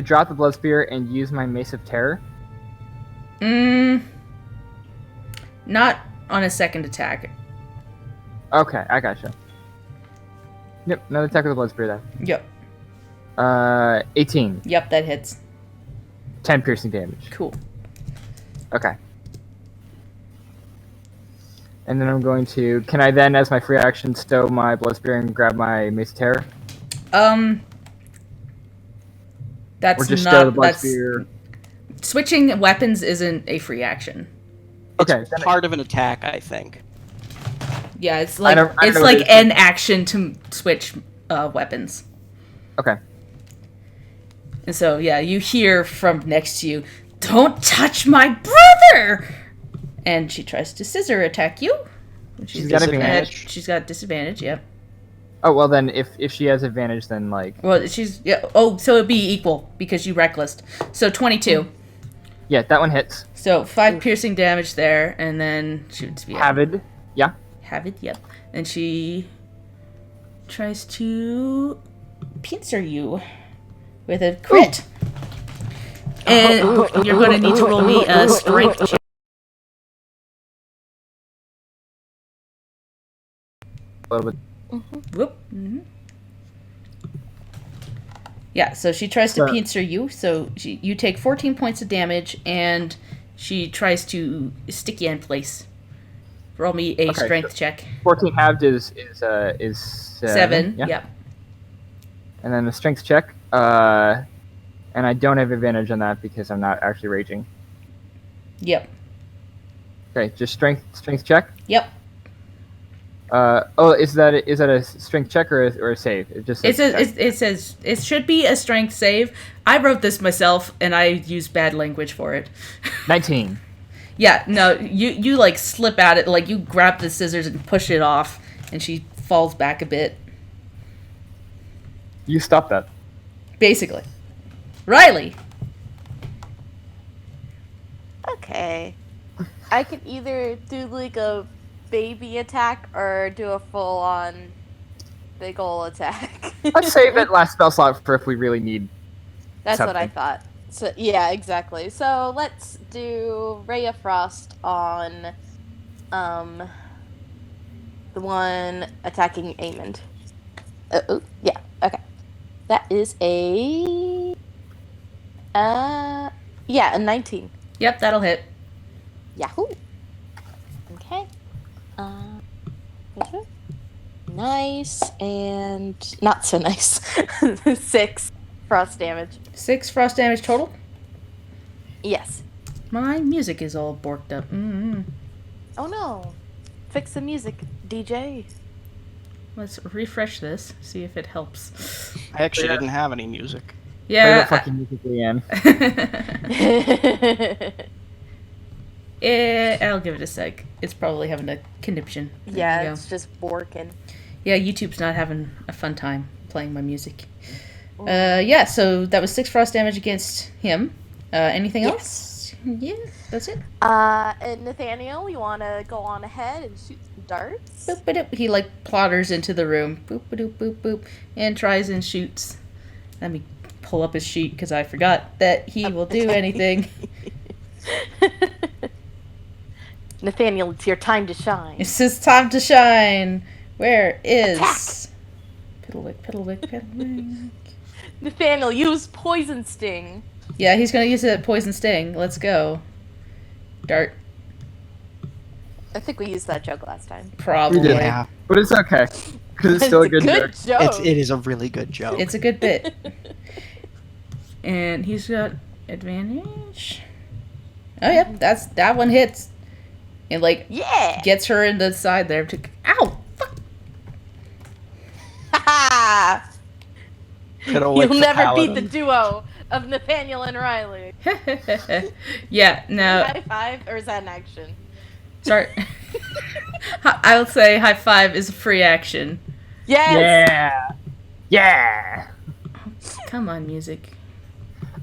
drop the blood spear and use my Mace of Terror? Not on a second attack. Okay, I gotcha. Yep, another attack with the blood spear then. Yep. 18. Yep, that hits. 10 piercing damage. Cool. Okay. And then I'm going to... Can I then, as my free action, stow my blood spear and grab my Mace of Terror? That's or just not... stow the blood that's, spear? Switching weapons isn't a free action. Okay. It's part of an attack, I think. Yeah, it's like I don't know an action to switch weapons. Okay. And so, yeah, you hear from next to you, "Don't touch my brother!" And she tries to scissor attack you. She's got advantage. She's got disadvantage, yep. Oh, well then, if she has advantage, then like... Well, she's... Yeah, oh, so it'd be equal, because you reckless. So 22. Yeah, that one hits. So 5 piercing damage there, and then she would be... Havid. Yeah. Havid, yep. And she tries to pincer you with a crit. Ooh. And you're going to need to roll me a strength check. A little bit. Whoop. Mm-hmm. Yeah, so she tries to pincer you, so you take 14 points of damage, and she tries to stick you in place. Roll me a strength check. 14 halved is 7. Yeah. Yep. And then a strength check. And I don't have advantage on that because I'm not actually raging. Yep. Okay, just strength check. Yep. Is that a strength check or a save? It says it should be a strength save. I wrote this myself and I used bad language for it. 19. Yeah, no, you like slip at it, like you grab the scissors and push it off, and she falls back a bit. You stop that. Basically. Riley. Okay. I can either do like a baby attack or do a full-on big ol' attack. Let's save it last spell slot for if we really need That's something. what I thought. So yeah, exactly. So let's do Ray of Frost on the one attacking Aemond. Yeah, okay. That is a 19. Yep, that'll hit. Yahoo. Okay. Nice and not so nice. 6 frost damage. 6 frost damage total? Yes. My music is all borked up. Mm-hmm. Oh no. Fix the music, DJ. Let's refresh this, see if it helps. I actually didn't have any music. Yeah. Play the fucking music, Leanne. I'll give it a sec. It's probably having a conniption. Yeah, it's just borking. Yeah, YouTube's not having a fun time playing my music. Yeah, so that was 6 frost damage against him. Anything else? Yeah, that's it. And Nathaniel, you want to go on ahead and shoot some darts? Boop, ba-doop. He like plotters into the room. Boop, ba-doop, boop, boop. And tries and shoots. Let me pull up his sheet because I forgot that he will do anything. Nathaniel, it's your time to shine. It's his time to shine. Where is... Piddlewick, Piddlewick, Piddlewick. Nathaniel, use Poison Sting. Yeah, he's going to use a Poison Sting. Let's go. Dart. I think we used that joke last time. Probably. Yeah, But it's okay. Because it's still a good joke. it is a really good joke. It's a good bit. And he's got advantage. Oh, yeah, that one hits. And, like, Yeah! gets her in the side there. Ow! Fuck! Ha! Could've went You'll for never Paladin. beat the duo of Nathaniel and Riley. Yeah, no. High five, or is that an action? Start. I would say high five is a free action. Yes. Yeah. Yeah. Come on, music.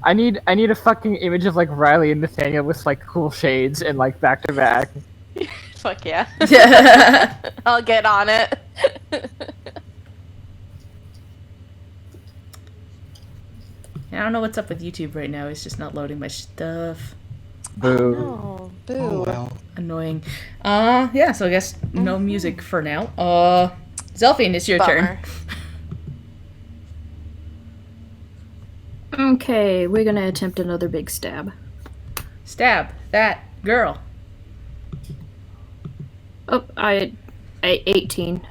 I need a fucking image of like Riley and Nathaniel with like cool shades and like back to back. Fuck yeah. Yeah. I'll get on it. I don't know what's up with YouTube right now. It's just not loading my stuff. Boo. Oh, boo. Oh well. Annoying. Yeah, so I guess no music for now. Zelphine, it's your turn. Bummer. Okay, we're gonna attempt another big stab. Stab that girl. Oh, I 18.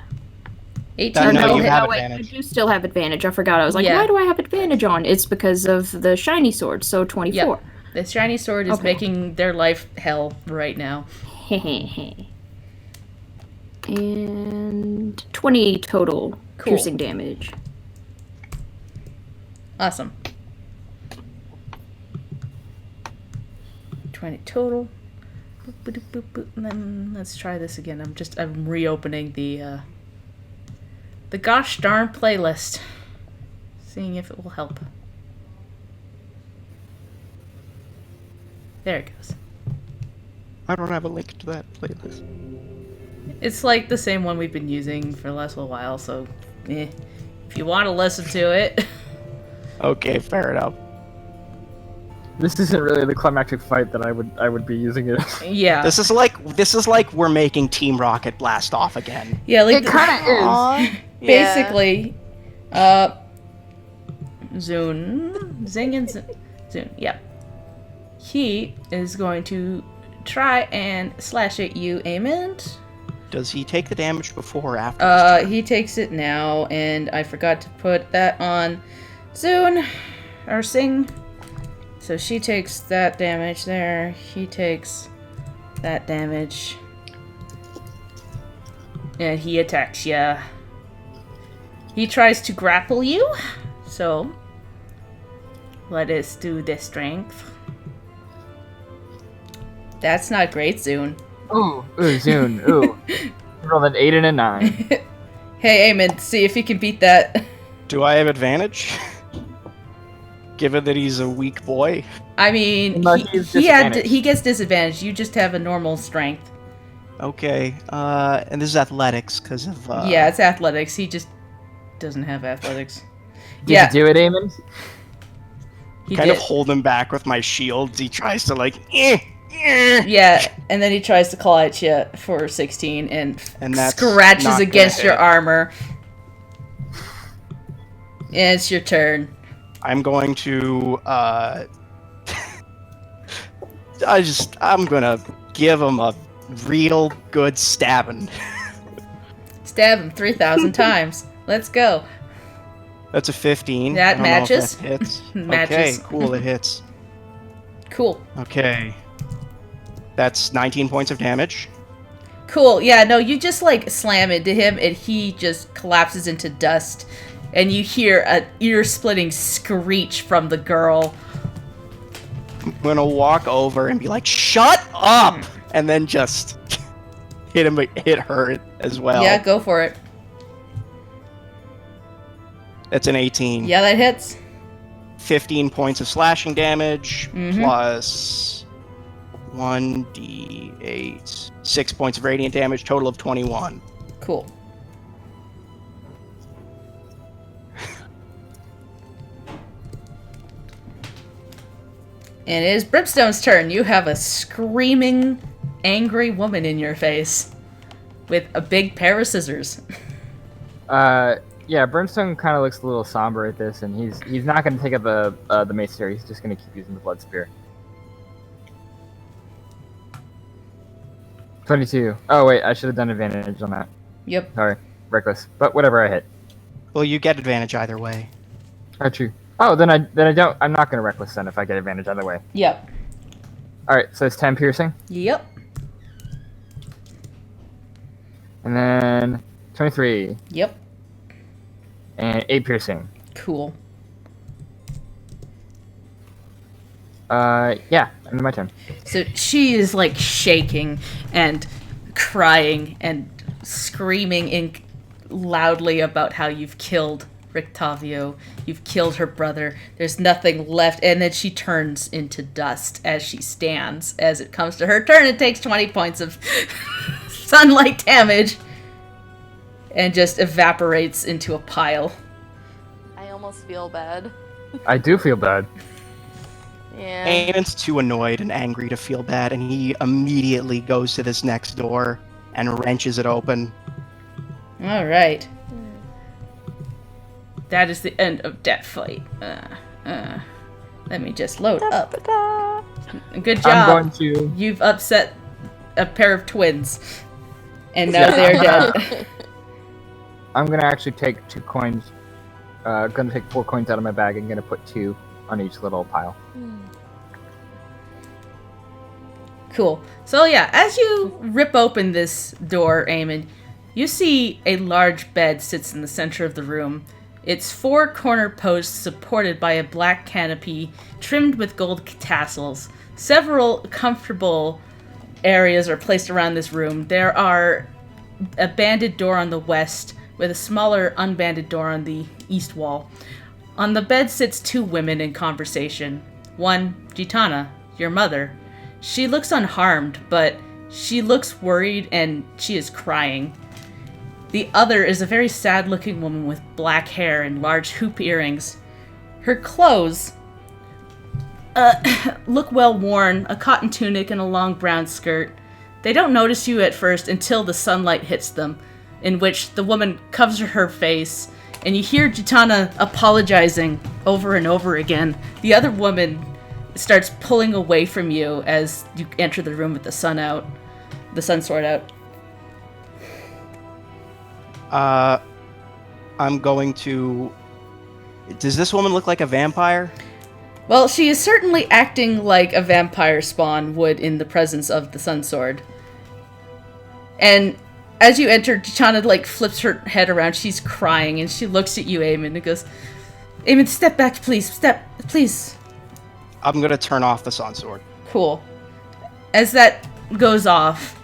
18. No, you okay, have wait, advantage. I do still have advantage. I forgot. I was like, Yeah. why do I have advantage on? It's because of the shiny sword, so 24. The shiny sword is Okay. making their life hell right now. And 20 total Cool. piercing damage. Awesome. 20 total. Boop, boop, boop, boop. And then let's try this again. I'm reopening the gosh darn playlist. Seeing if it will help. There it goes. I don't have a link to that playlist. It's like the same one we've been using for the last little while, so if you want to listen to it. Okay, fair enough. This isn't really the climactic fight that I would be using it. Yeah. This is like we're making Team Rocket blast off again. Yeah, like It kind of is. Aw. basically, Zing and Zune, yeah. He is going to try and slash at you, Amond. Does he take the damage before or after? his turn? He takes it now, and I forgot to put that on Zune, or Sing. So she takes that damage there, he takes that damage. And he attacks ya. He tries to grapple you, so let us do the strength. That's not great, Zune. Ooh, Zune, ooh. Rolled an 8 and a 9. Hey, Eamon, see if you can beat that. Do I have advantage? Given that he's a weak boy. I mean, No, he's he disadvantaged. gets disadvantage. You just have a normal strength. Okay, and this is athletics because of. Yeah, it's athletics. He just doesn't have athletics. Did yeah, you do it, Eamon? he kind did. of hold him back with my shields. He tries to like. Yeah, and then he tries to claw at you for 16 and that's scratches not gonna against your hit. armor. And it's your turn. I'm going to. I'm gonna give him a real good stabbing. Stab him 3,000 times. Let's go. That's a 15. That I don't know if matches. that hits. Matches. Okay, cool. It hits. Cool. Okay. That's 19 points of damage. Cool. Yeah, no, you just like slam into him and he just collapses into dust. And you hear an ear-splitting screech from the girl. I'm gonna walk over and be like, "Shut up!" and then just hit her as well. Yeah, go for it. That's an 18. Yeah, that hits. 15 points of slashing damage Mhm. plus 1d8. 6 points of radiant damage, total of 21. Cool. And it is Brimstone's turn. You have a screaming, angry woman in your face with a big pair of scissors. Yeah, Brimstone kind of looks a little somber at this, and he's not going to take up the mace here. He's just going to keep using the blood spear. 22. Oh wait, I should have done advantage on that. Yep. Sorry, reckless. But whatever, I hit. Well, you get advantage either way. Oh, true. Oh, then I don't. I'm not going to reckless then if I get advantage either way. Yep. All right, so it's 10 piercing, Yep. and then 23, Yep. and 8 piercing. Cool. Yeah, end of my turn. So she is like shaking and crying and screaming loudly about how you've killed Rictavio, you've killed her brother, there's nothing left, and then she turns into dust as she stands. As it comes to her turn, it takes 20 points of sunlight damage and just evaporates into a pile. I almost feel bad. I do feel bad. Yeah. Eamon's too annoyed and angry to feel bad, and he immediately goes to this next door and wrenches it open. All right. That is the end of that fight. Let me just load up. Good job. I'm going to... You've upset a pair of twins. And now they're dead. I'm going to actually take 2 coins. Going to take 4 coins out of my bag and going to put 2 on each little pile. Cool. So yeah, as you rip open this door, Eamon, you see a large bed sits in the center of the room. Its 4 corner posts supported by a black canopy trimmed with gold tassels. Several comfortable areas are placed around this room. There are a banded door on the west with a smaller unbanded door on the east wall. On the bed sits 2 women in conversation. One, Gitana, your mother. She looks unharmed, but she looks worried and she is crying. The other is a very sad-looking woman with black hair and large hoop earrings. Her clothes look well worn, a cotton tunic and a long brown skirt. They don't notice you at first until the sunlight hits them, in which the woman covers her face, and you hear Gitana apologizing over and over again. The other woman starts pulling away from you as you enter the room with the sun sword out. I'm going to... Does this woman look like a vampire? Well, she is certainly acting like a vampire spawn would in the presence of the sun sword. And as you enter, Gitana, flips her head around. She's crying, and she looks at you, Eamon, and goes, Eamon, step back, please. Please. I'm going to turn off the sun sword. Cool. As that goes off,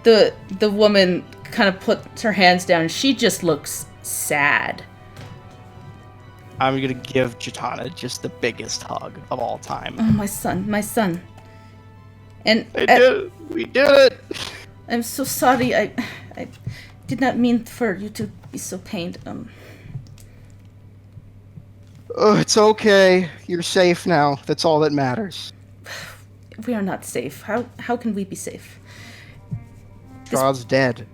the woman kind of puts her hands down, and she just looks sad. I'm going to give Gitana just the biggest hug of all time. Oh, my son. And We did it! I'm so sorry. I did not mean for you to be so pained. Oh, it's okay. You're safe now. That's all that matters. We are not safe. How can we be safe? Strahd's dead.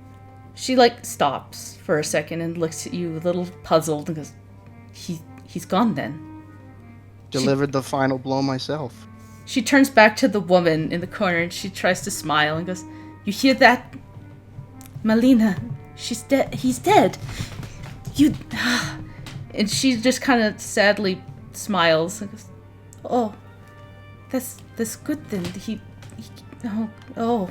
She stops for a second and looks at you a little puzzled and goes, He's gone then. Delivered the final blow myself. She turns back to the woman in the corner and she tries to smile and goes, You hear that? Malina, she's dead. He's dead. You... And she just kind of sadly smiles and goes, Oh, that's good then. Oh.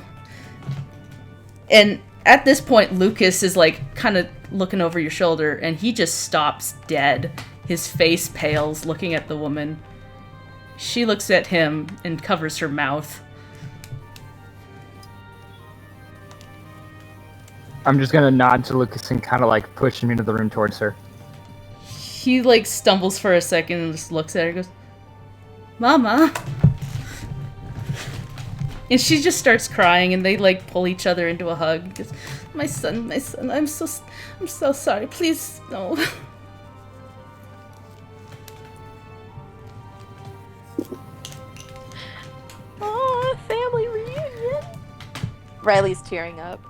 And at this point, Lucas is kind of looking over your shoulder and he just stops dead. His face pales looking at the woman. She looks at him and covers her mouth. I'm just gonna nod to Lucas and kind of push him into the room towards her. He stumbles for a second and just looks at her and goes, Mama. And she just starts crying and they pull each other into a hug. He goes, my son, I'm so sorry. Please, no. Oh, family reunion. Riley's tearing up.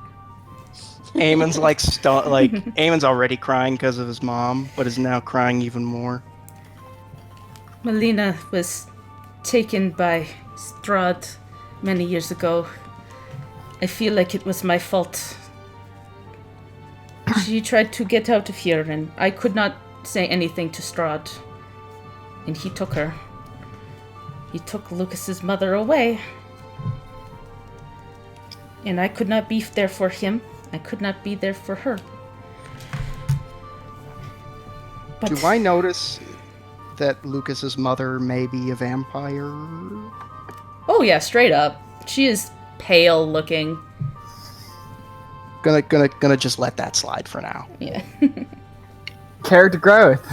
Eamon's Eamon's already crying because of his mom, but is now crying even more. Malina was taken by Strahd many years ago. I feel like it was my fault. She tried to get out of here, and I could not say anything to Strahd. And he took her. He took Lucas's mother away. And I could not be there for him. I could not be there for her. But Do I notice that Lucas's mother may be a vampire? oh yeah, straight up. She is pale looking. Gonna just let that slide for now. Yeah. Character growth.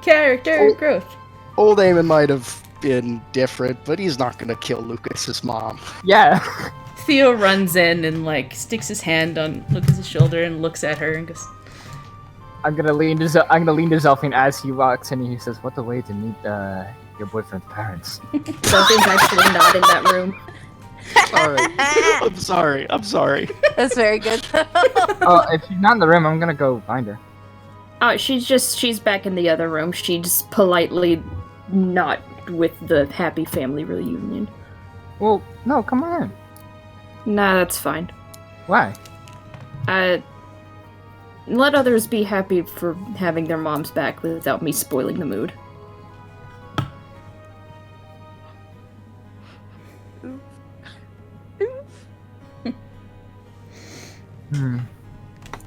Character growth. Old Eamon might have been different, but he's not gonna kill Lucas's mom. Yeah. Theo runs in and like sticks his hand on Lucas's shoulder and looks at her and goes, I'm gonna lean to Zelfine as he walks in and he says, "What a way to meet your boyfriend's parents." Something's actually not in that room. I'm sorry. That's very good. Oh, if she's not in the room, I'm gonna go find her. Oh, she's back in the other room. She's politely not with the happy family reunion. Well, no, come on. Nah, that's fine. Why? Let others be happy for having their moms back without me spoiling the mood.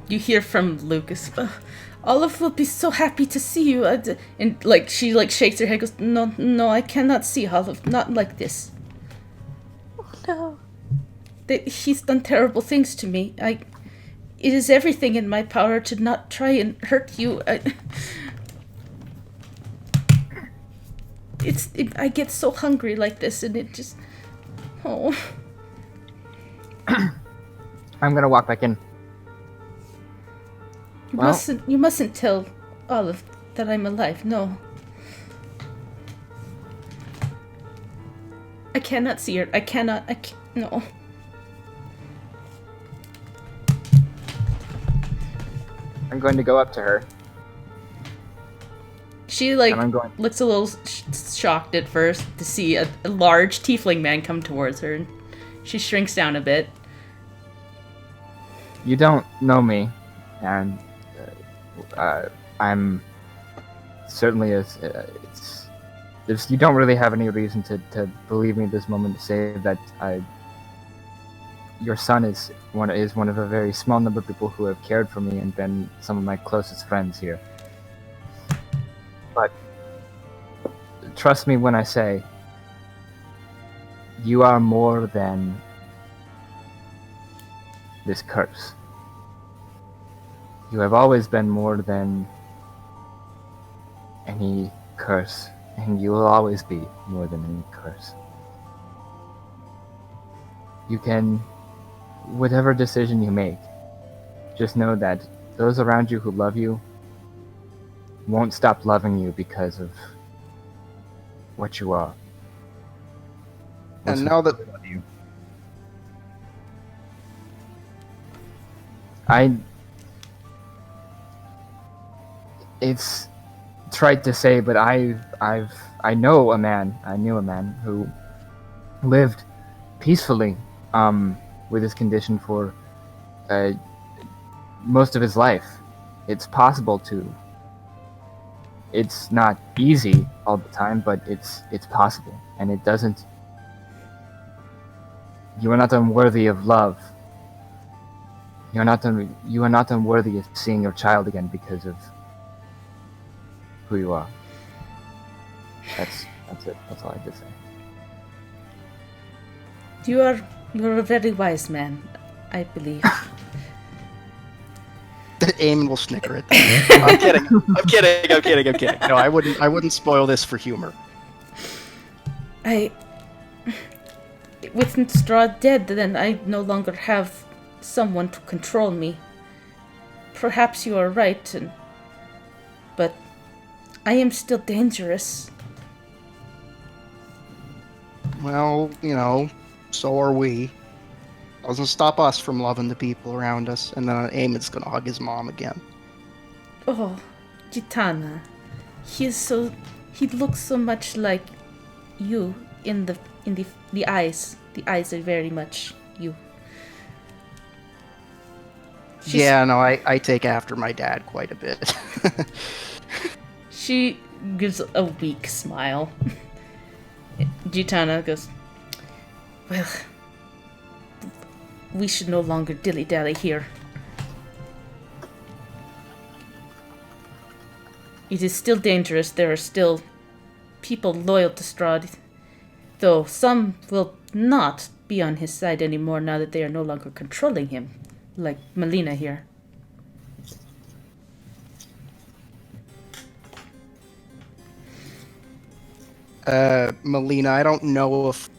you hear from Lucas, Olive will be so happy to see you. And like she like shakes her head, goes, no, I cannot see Olive, not like this. No. He's done terrible things to me. It is everything in my power to not try and hurt you. I get so hungry like this, and it just, oh. I'm gonna walk back in. You mustn't tell Olive that I'm alive. No. I cannot see her. No. I'm going to go up to her. She like And I'm going- looks a little shocked at first to see a large tiefling man come towards her, and she shrinks down a bit. You don't know me, and I'm certainly you don't really have any reason to believe me at this moment to say that your son is one of a very small number of people who have cared for me and been some of my closest friends here. But trust me when I say you are more than this curse. You have always been more than any curse, and you will always be more than any curse. You can, whatever decision you make, just know that those around you who love you won't stop loving you because of what you are. And now that it's trite to say, but I knew a man who lived peacefully with his condition for most of his life. It's possible to. It's not easy all the time, but it's possible, and it doesn't. You are not unworthy of love. You are not unworthy of seeing your child again because of who you are. That's it. That's all I have to say. You're a very wise man, I believe. Eamon will snicker at that. I'm kidding. No, I wouldn't spoil this for humor. With Strahd dead, then I no longer have someone to control me. Perhaps you are right, but I am still dangerous. Well, so are we. Doesn't stop us from loving the people around us, and then Eamon's gonna hug his mom again. Oh, Gitana. He looks so much like you in the eyes. The eyes are very much you. I take after my dad quite a bit. She gives a weak smile. Gitana goes, well, we should no longer dilly-dally here. It is still dangerous. There are still people loyal to Strahd, though some will not be on his side anymore now that they are no longer controlling him. like Melina here. Melina, I don't know if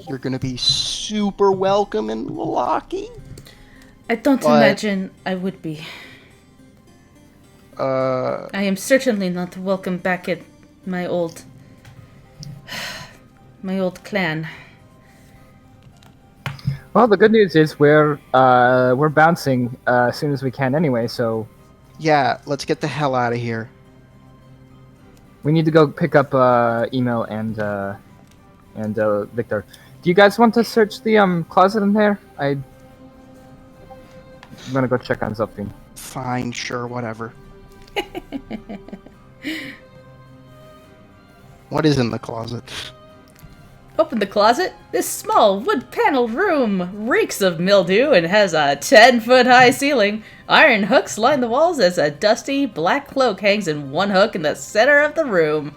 you're gonna be super welcome in Lalaki. I don't But- imagine I would be. Uh, I am certainly not welcome back at my old clan. Well, the good news is we're bouncing as soon as we can anyway, so yeah, let's get the hell out of here. we need to go pick up Email and Victor. Do you guys want to search the closet in there? I'm gonna go check on something. Fine, sure, whatever. What is in the closet? Open the closet. This small wood-paneled room reeks of mildew and has a 10-foot-high ceiling. Iron hooks line the walls as a dusty black cloak hangs in one hook in the center of the room.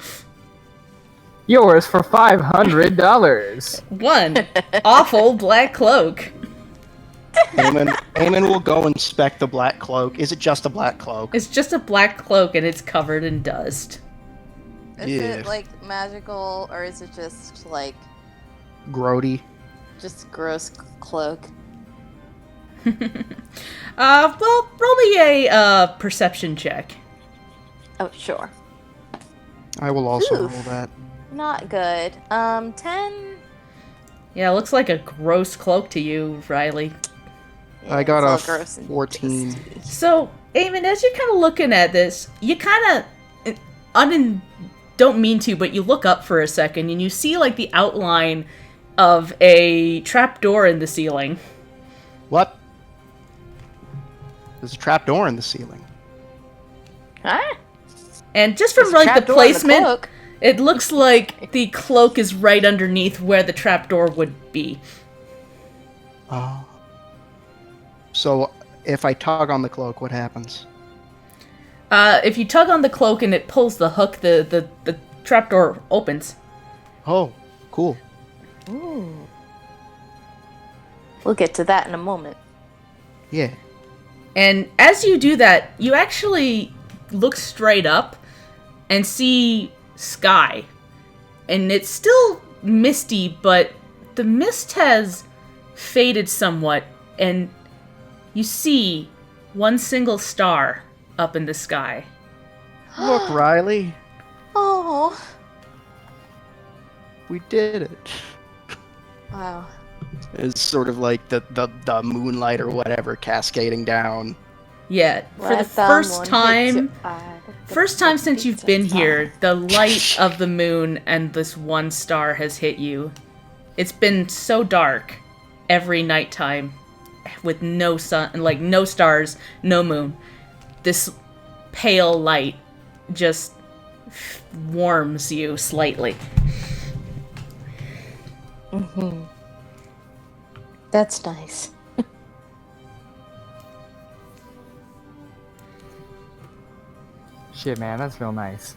Yours for $500. One awful black cloak. Eamon will go inspect the black cloak. Is it just a black cloak? It's just a black cloak and it's covered in dust. Is Yeah. it like magical or is it just like Grody. just gross cloak? Well, roll me a perception check. Oh, sure. I will also Oof. roll that. Not good. 10. Yeah, it looks like a gross cloak to you, Riley. Yeah, I got it's a all gross and 14. dusty. So, Eamon, as you're kind of looking at this, you kind of don't mean to, but you look up for a second and you see like the outline of a trapdoor in the ceiling. What? There's a trapdoor in the ceiling. Huh? And just from There's a like the trapdoor in the placement, cloak. it looks like the cloak is right underneath where the trapdoor would be. Oh. So, if I tug on the cloak, what happens? If you tug on the cloak and it pulls the hook, the trapdoor opens. Oh, cool. Ooh. We'll get to that in a moment. Yeah. And as you do that, you actually look straight up and see sky. And it's still misty, but the mist has faded somewhat, and you see one single star up in the sky. Look, Riley. Oh. We did it. Wow. It's sort of like the moonlight or whatever cascading down. Yeah, for the Let first someone hit time, your eye. first time since you've Pizza been time. here, the light of the moon and this one star has hit you. It's been so dark every nighttime with no sun, like no stars, no moon. This pale light just warms you slightly. Mm-hmm. That's nice. Shit, man, that's real nice.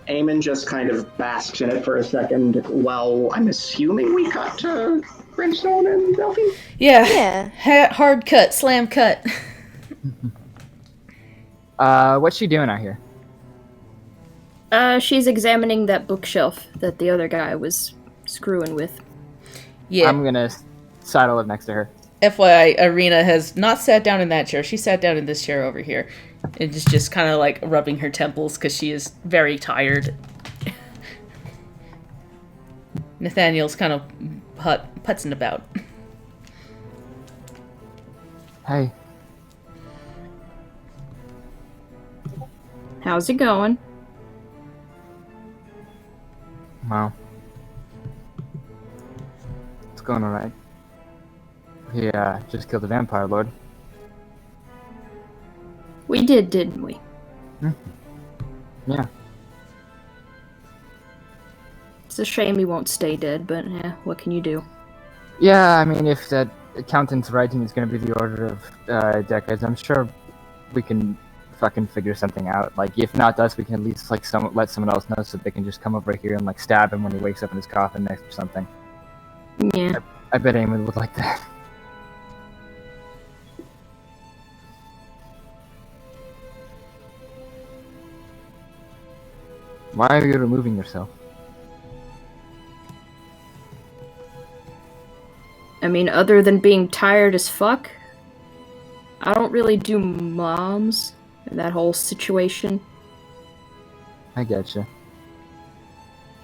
Eamon just kind of basks in it for a second while I'm assuming we cut to Brimstone and Delphi. Yeah. Yeah. Hard cut, slam cut. What's she doing out here? She's examining that bookshelf that the other guy was screwing with. Yeah. I'm gonna sidle up next to her. FYI, Arena has not sat down in that chair. She sat down in this chair over here. And is just kind of like rubbing her temples because she is very tired. Nathaniel's kind of putzing about. Hey, How's it going? well, it's going alright. He just killed a vampire lord. We did, didn't we? Yeah. It's a shame he won't stay dead, but yeah, what can you do? Yeah, I mean, if that accountant's right and it's gonna be the order of decades, I'm sure we can fucking figure something out. Like, if not us, we can at least like let someone else know so they can just come over here and like stab him when he wakes up in his coffin next or something. Yeah. I bet Eamon would like that. Why are you removing yourself? I mean, other than being tired as fuck, I don't really do moms in that whole situation. I getcha.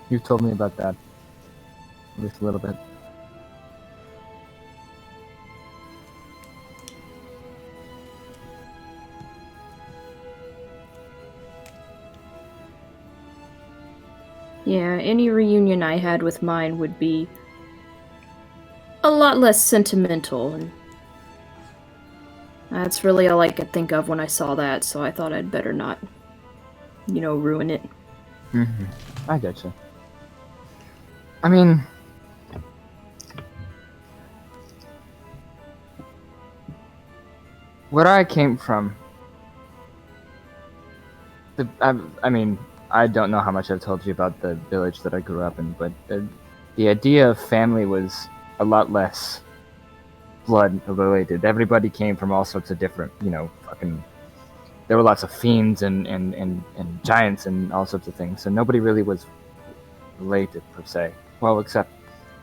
You've told me about that. At least a little bit. Yeah, any reunion I had with mine would be a lot less sentimental, and that's really all I could think of when I saw that, so I thought I'd better not, ruin it. I getcha. I mean, where I came from, I mean, I don't know how much I've told you about the village that I grew up in, but the idea of family was a lot less blood related. Everybody came from all sorts of different, fucking. There were lots of fiends and giants and all sorts of things, so nobody really was related per se. Well, except,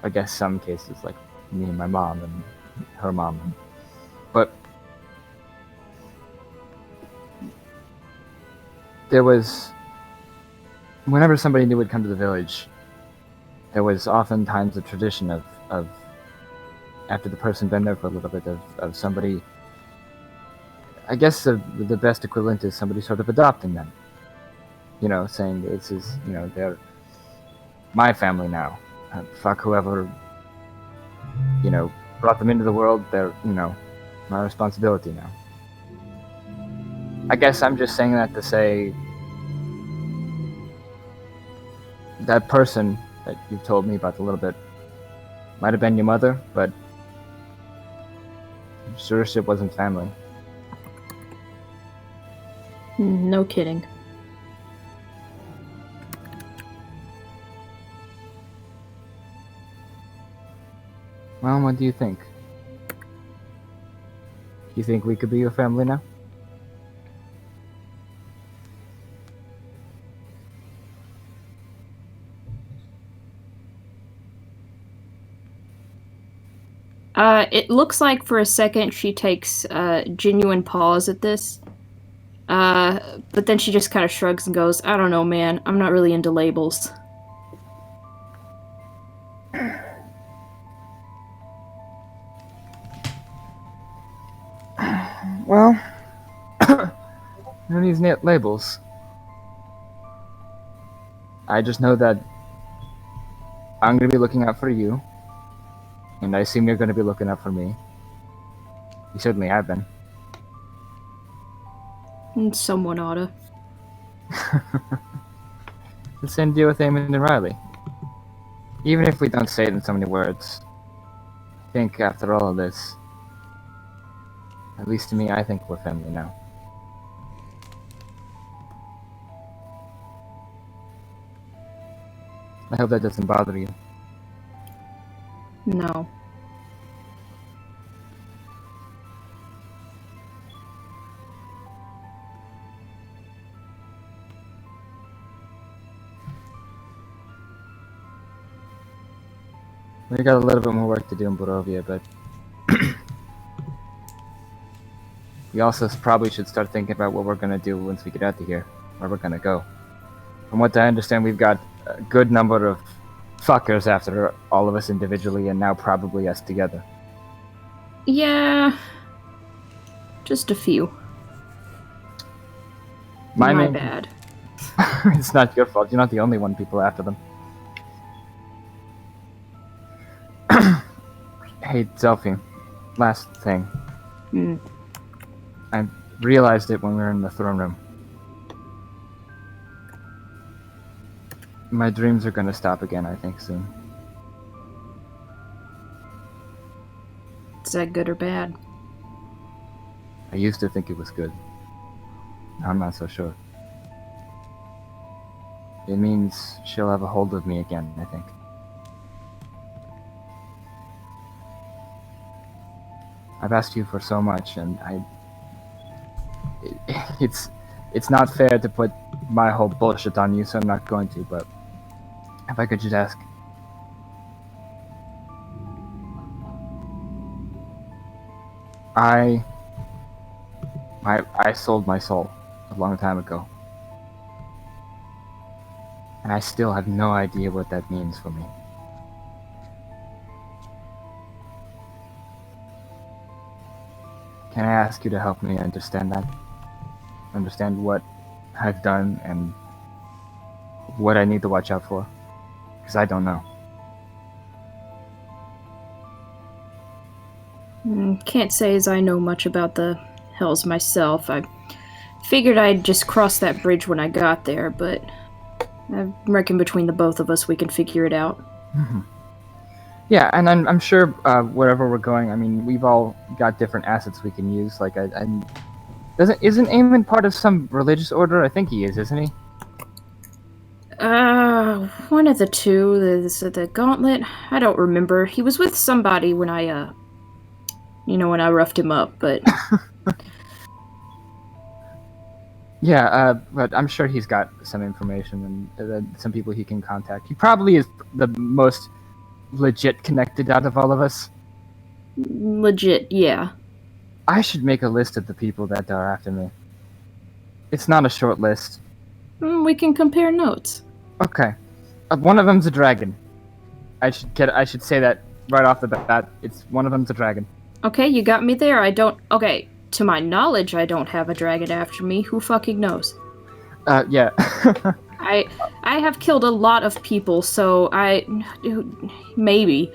I guess, some cases like me and my mom and her mom. But there was, whenever somebody new would come to the village, there was oftentimes a tradition of after the person been there for a little bit, of somebody, I guess the best equivalent is somebody sort of adopting them. Saying this is, they're my family now. Fuck whoever, brought them into the world, they're, my responsibility now. I guess I'm just saying that to say that person that you've told me about a little bit might have been your mother, but sure shit wasn't family. No kidding. Well, what do you think? Do you think we could be your family now? It looks like for a second she takes a genuine pause at this. But then she just kind of shrugs and goes, I don't know, man. I'm not really into labels. Well, no these net labels. I just know that I'm going to be looking out for you, and I assume you're going to be looking out for me. You certainly have been. Someone oughta. The same deal with Eamon and Riley. Even if we don't say it in so many words, I think after all of this, at least to me, I think we're family now. I hope that doesn't bother you. No. We got a little bit more work to do in Barovia, but we also probably should start thinking about what we're going to do once we get out of here, where we're going to go. From what I understand, we've got a good number of fuckers after all of us individually, and now probably us together. Yeah. Just a few. My bad. It's not your fault. You're not the only one people after them. Hey, Zelfie. Last thing. I realized it when we were in the throne room. My dreams are gonna stop again, I think, soon. Is that good or bad? I used to think it was good. Now I'm not so sure. It means she'll have a hold of me again, I think. I've asked you for so much, and it's not fair to put my whole bullshit on you, so I'm not going to, but if I could just ask. I sold my soul a long time ago. And I still have no idea what that means for me. Can I ask you to help me understand that? Understand what I've done and what I need to watch out for? Because I don't know. Can't say as I know much about the hells myself. I figured I'd just cross that bridge when I got there, but I reckon between the both of us we can figure it out. Mm-hmm. Yeah, and I'm sure wherever we're going, I mean, we've all got different assets we can use. Like, isn't Eamon part of some religious order? I think he is, isn't he? One of the two. The Gauntlet. I don't remember. He was with somebody when I when I roughed him up, but yeah, but I'm sure he's got some information and some people he can contact. He probably is the most legit connected out of all of us. Legit, yeah. I should make a list of the people that are after me. It's not a short list. We can compare notes. Okay. One of them's a dragon. I should say that right off the bat. It's one of them's a dragon. Okay, you got me there. Okay, to my knowledge, I don't have a dragon after me. Who fucking knows? Yeah. I have killed a lot of people, so maybe.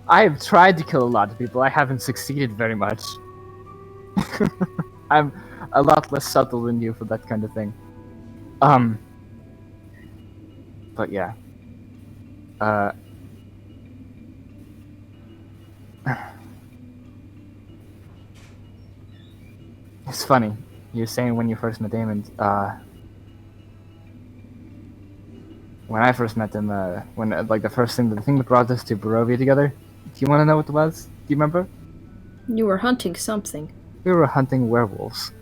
I have tried to kill a lot of people. I haven't succeeded very much. I'm a lot less subtle than you for that kind of thing. But yeah. It's funny. You're saying when you first met Damon, when I first met him, the thing that brought us to Barovia together, do you want to know what it was? Do you remember? You were hunting something. We were hunting werewolves.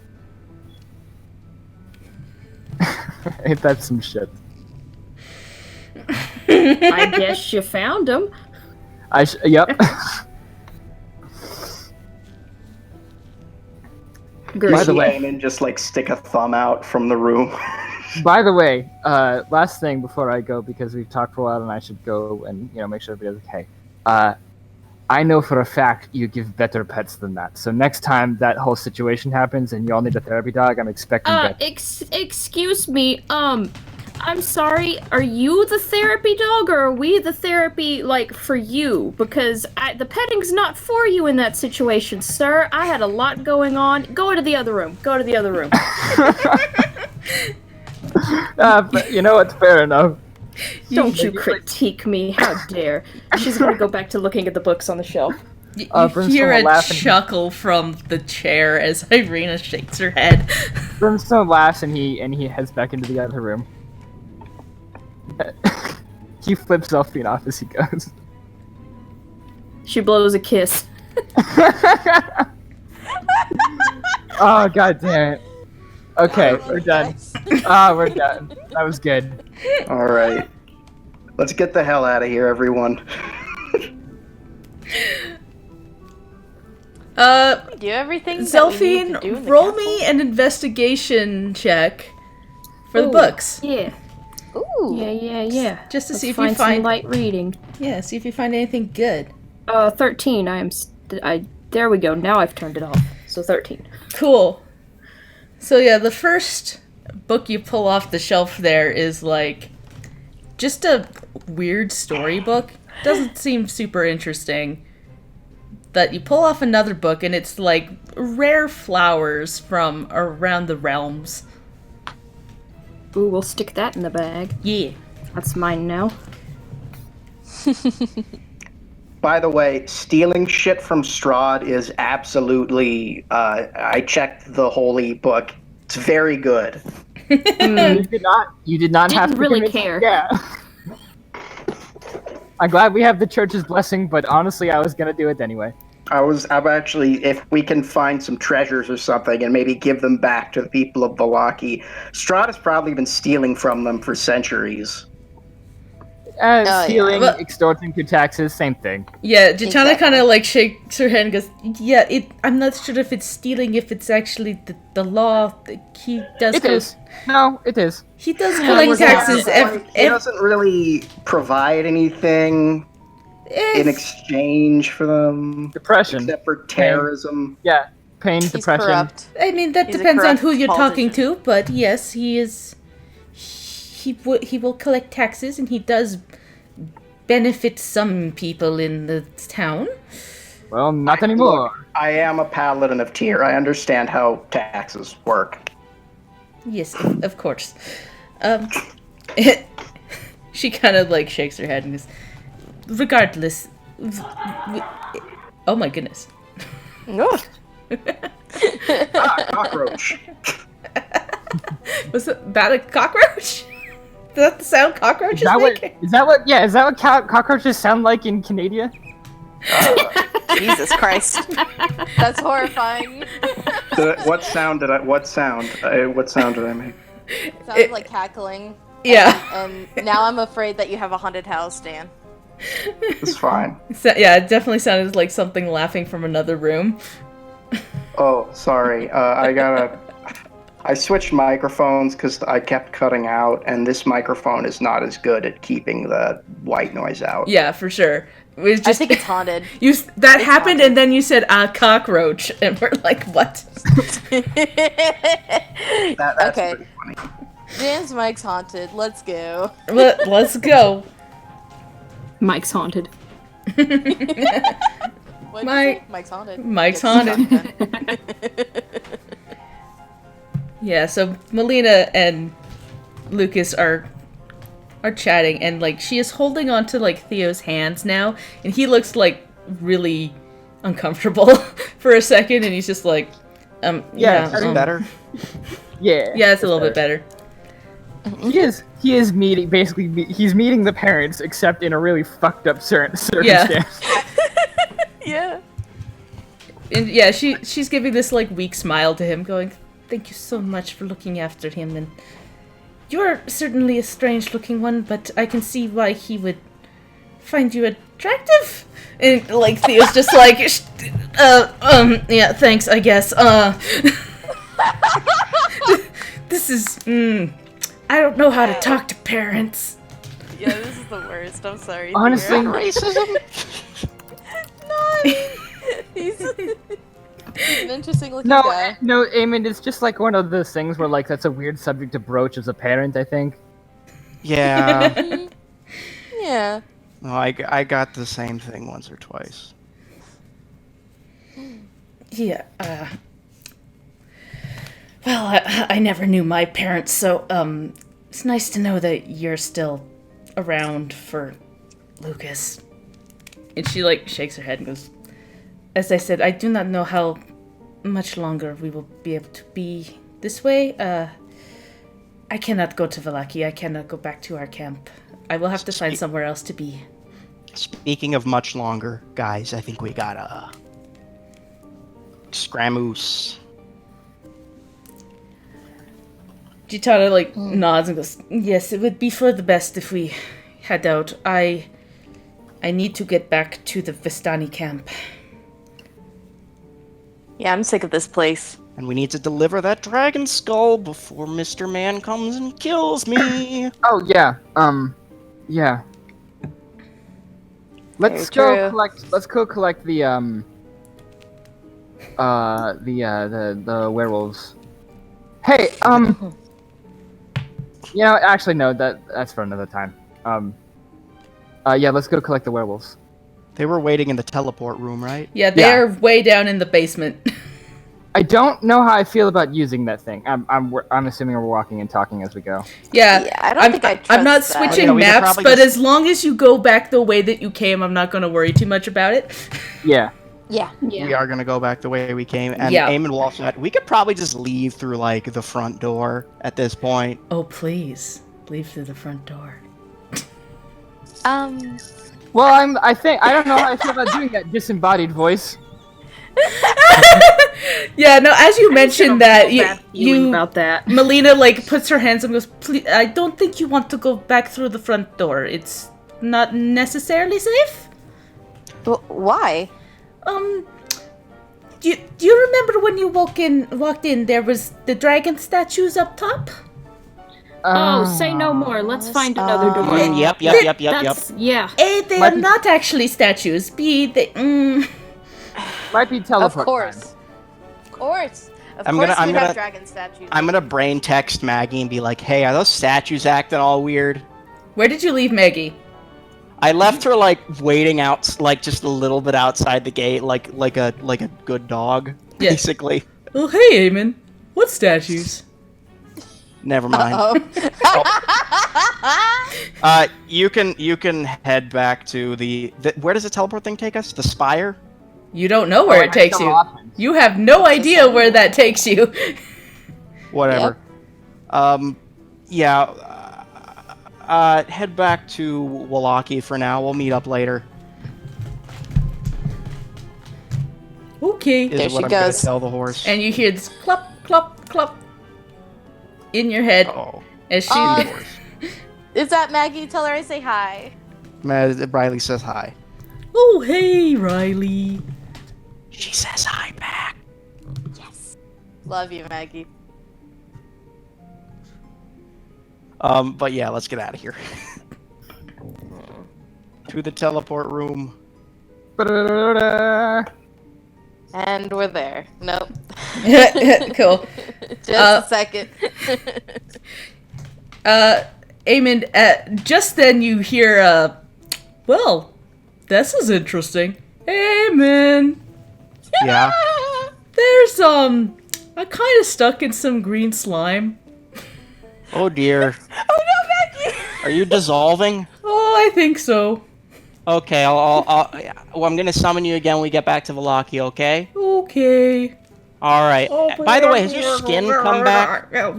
Ain't that some shit? I guess you found them. Yep. By the way, and just like stick a thumb out from the room. By the way, last thing before I go, because we've talked for a while and I should go and make sure everybody's okay. I know for a fact you give better pets than that. So next time that whole situation happens and you all need a therapy dog, I'm expecting better. Excuse me, I'm sorry, are you the therapy dog or are we the therapy, for you? Because the petting's not for you in that situation, sir. I had a lot going on. Go to the other room. But you know what? Fair enough. Don't you critique me. How dare. She's gonna go back to looking at the books on the shelf. You hear a chuckle from the chair as Irina shakes her head. Brimstone laughs and he heads back into the other room. He flips Delphine off as he goes. She blows a kiss. Oh, god damn it. Okay, we're done. We're done. That was good. Alright. Let's get the hell out of here, everyone. Do everything. Zelphine, roll me an investigation check for the books. Yeah. Ooh. Yeah. Just to see if find you find some light reading. Yeah, see if you find anything good. 13. There we go. Now I've turned it off. So 13. Cool. So yeah, the first book you pull off the shelf there is just a weird storybook. Doesn't seem super interesting. That you pull off another book and it's rare flowers from around the realms. Ooh, we'll stick that in the bag. Yeah. That's mine now. By the way, stealing shit from Strahd is absolutely... I checked the holy book. It's very good. You did not have to really care. Yeah. I'm glad we have the church's blessing, but honestly, I was gonna do it anyway. I'm actually, if we can find some treasures or something and maybe give them back to the people of Valaki. Strahd has probably been stealing from them for centuries. yeah. Stealing, Well- extorting through taxes, same thing. Yeah, Jitana Exactly. kind of like shakes her head and goes, "Yeah, I'm not sure if it's stealing, if it's actually the law. He does. It is. No, it is. He does collect taxes. He doesn't really provide anything in exchange for them, Depression. except for terrorism. Yeah. Pain, He's depression. corrupt. I mean, that He's a depends on corrupt who you're talking politician. to, but yes, he is. He will collect taxes, and he does benefit some people in the town. Well, not anymore. I am a paladin of Tyr. I understand how taxes work. Yes, of course. She kind of like shakes her head and goes, regardless. Oh my goodness. Cockroach. Was that a cockroach? Is that the sound cockroaches make? Is that what cockroaches sound like in Canada? Jesus Christ. That's horrifying. What sound did I make? It sounded like cackling. Yeah. And now I'm afraid that you have a haunted house, Dan. It's fine. Yeah, it definitely sounded like something laughing from another room. Oh, sorry. I switched microphones because I kept cutting out, and this microphone is not as good at keeping the white noise out. Yeah, for sure. It was just, I think it's haunted. that happened, haunted. and then you said cockroach, and we're like, what? That's Okay. pretty funny. Dan's mic's haunted. Let's go. Let's go. Mike's haunted. What'd you Mike- say? Mike's haunted. Mike's Good haunted. stuff, man. Yeah, so Melina and Lucas are chatting, and like she is holding on to like Theo's hands now, and he looks like really uncomfortable for a second, and he's just like, Yeah, Is it better? Yeah. Yeah, it's a little bit better. He is meeting he's meeting the parents, except in a really fucked up circumstance. Yeah. And yeah, she's giving this like weak smile to him, going, "Thank you so much for looking after him, and you're certainly a strange-looking one, but I can see why he would find you attractive." And like Theo's just like, yeah, thanks, I guess. This is, I don't know how to talk to parents. Yeah, this is the worst. I'm sorry. Honestly, Theo. Racism? He's an interesting looking no, guy. no, Eamon, it's just like one of those things where like that's a weird subject to broach as a parent, I think. Yeah. Yeah. No, I got the same thing once or twice. Yeah, well, I never knew my parents, so, it's nice to know that you're still around for Lucas. And she, like, shakes her head and goes, "As I said, I do not know how much longer we will be able to be this way. I cannot go to Valaki. I cannot go back to our camp. I will have to find somewhere else to be." Speaking of much longer, guys, I think we got a Scramoose. Jitana, like, nods and goes, "Yes, it would be for the best if we head out. I need to get back to the Vistani camp." Yeah, I'm sick of this place. And we need to deliver that dragon skull before Mr. Man comes and kills me. Oh yeah. Yeah. Let's Very go true. collect. Let's go collect the werewolves. Hey, you know, actually no, that's for another time. Yeah, let's go collect the werewolves. They were waiting in the teleport room, right? Yeah, they're way down in the basement. I don't know how I feel about using that thing. I'm assuming we're walking and talking as we go. Yeah, Yeah, I don't think I I'm not trust that. switching Yeah, we could maps, probably but just- as long as you go back the way that you came, I'm not going to worry too much about it. Yeah. Yeah. We are gonna go back the way we came, and Yeah. Eamon will also. We could probably just leave through like the front door at this point. Oh, please, leave through the front door. Well, I don't know how I feel about doing that disembodied voice. Yeah, no, as you mentioned that, you about that. Melina, like, puts her hands up and goes, please, I don't think you want to go back through the front door. It's not necessarily safe. Why? Do you remember when you walked in, there was the dragon statues up top? Say no more. Let's find another door. Yep. Yeah. A, they are not actually statues. B, they... Might be teleport. Of course. Of I'm course gonna- I'm we gonna- have dragon statues. I'm gonna brain text Maggie and be like, "Hey, are those statues acting all weird?" Where did you leave Maggie? I left her like waiting out, like just a little bit outside the gate, like a good dog, Yeah. basically. Oh, hey, Eamon. What statues? Never mind. You can head back to the where does the teleport thing take us? The spire? You don't know where it takes you. Options. You have no idea where that takes you. Whatever. Yeah. Head back to Wallaki for now. We'll meet up later. Okay. Is There what she I'm gonna goes. tell the horse. And you hear this clop, clop, clop in your head Oh, as she... Is that Maggie? Tell her I say hi. Riley says hi. Oh, hey, Riley. She says hi back. Yes. Love you, Maggie. But yeah, let's get out of here. To the teleport room. Ba-da-da-da-da. And we're there. Nope. Cool. Just a second. Eamon, just then you hear, well, this is interesting. Eamon, Yeah. there's, I'm kind of stuck in some green slime. Oh dear. Oh no, Maggie! Are you dissolving? Oh, I think so. Okay, I'm gonna summon you again when we get back to Vallaki, okay? Okay. Alright. By the way, has your skin come back? Oh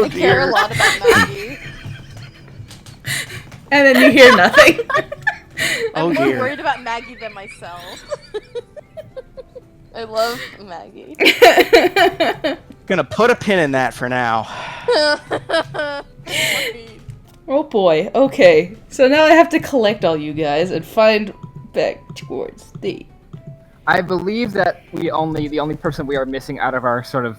I care a lot about Maggie. And then you hear nothing. Oh I'm more dear. worried about Maggie than myself. I love Maggie. Gonna put a pin in that for now. Oh boy, okay. So now I have to collect all you guys and find back towards the... I believe that the only person we are missing out of our sort of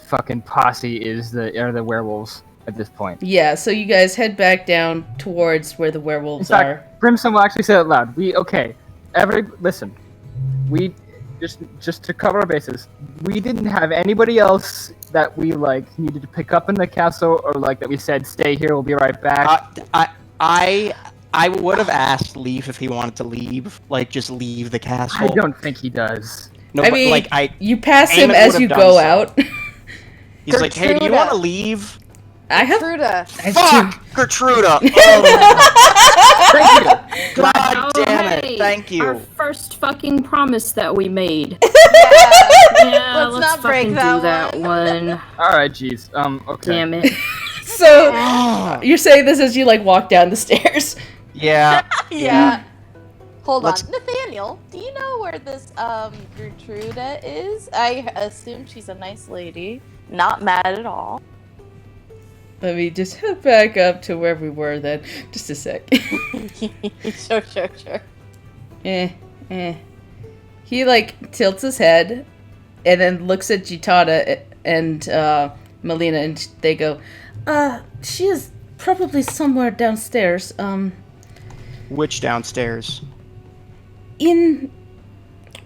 fucking posse is the werewolves at this point. Yeah, so you guys head back down towards where the werewolves In are. fact, Brimstone will actually say it loud. Listen. We just to cover our bases. We didn't have anybody else that we like needed to pick up in the castle, or like that we said stay here. We'll be right back. I would have asked Leaf if he wanted to leave, like just leave the castle. I don't think he does. No, I but mean, like you pass him Eamon as would you have go done so. out. He's like, hey, do you Gertruda. want to leave? I have... Truda. Fuck, Gertruda. Oh, God damn it! hey, Thank Our you. first fucking promise that we made. Yeah. Yeah, Let's let's not break fucking that do that one. All right, jeez. Okay. Damn it. So, you're saying this as you, like, walk down the stairs. Yeah. Yeah. Hold Let's- on. Nathaniel, do you know where this Gertruda is? I assume she's a nice lady. Not mad at all. Let me just head back up to where we were then. Just a sec. Sure. He, like, tilts his head and then looks at Gitana and Melina, and they go, she is probably somewhere downstairs. Which downstairs?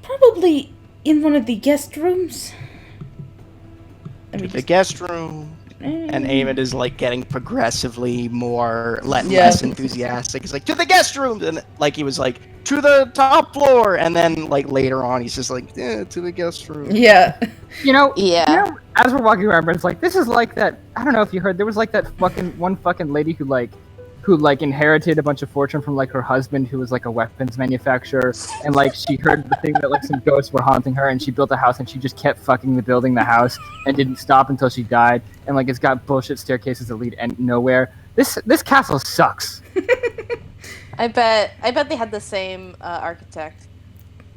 Probably in one of the guest rooms. The guest room. And Eamon is like getting progressively less Yeah. enthusiastic. He's like, to the guest room, and like he was like to the top floor, and then like later on he's just like, to the guest room. Yeah. Yeah. As we're walking around, it's like this is like that. I don't know if you heard. There was like that one fucking lady who inherited a bunch of fortune from like her husband, who was like a weapons manufacturer, and like she heard the thing that like some ghosts were haunting her, and she built a house, and she just kept fucking building the house and didn't stop until she died, and like it's got bullshit staircases that lead nowhere. This castle sucks. I bet they had the same architect.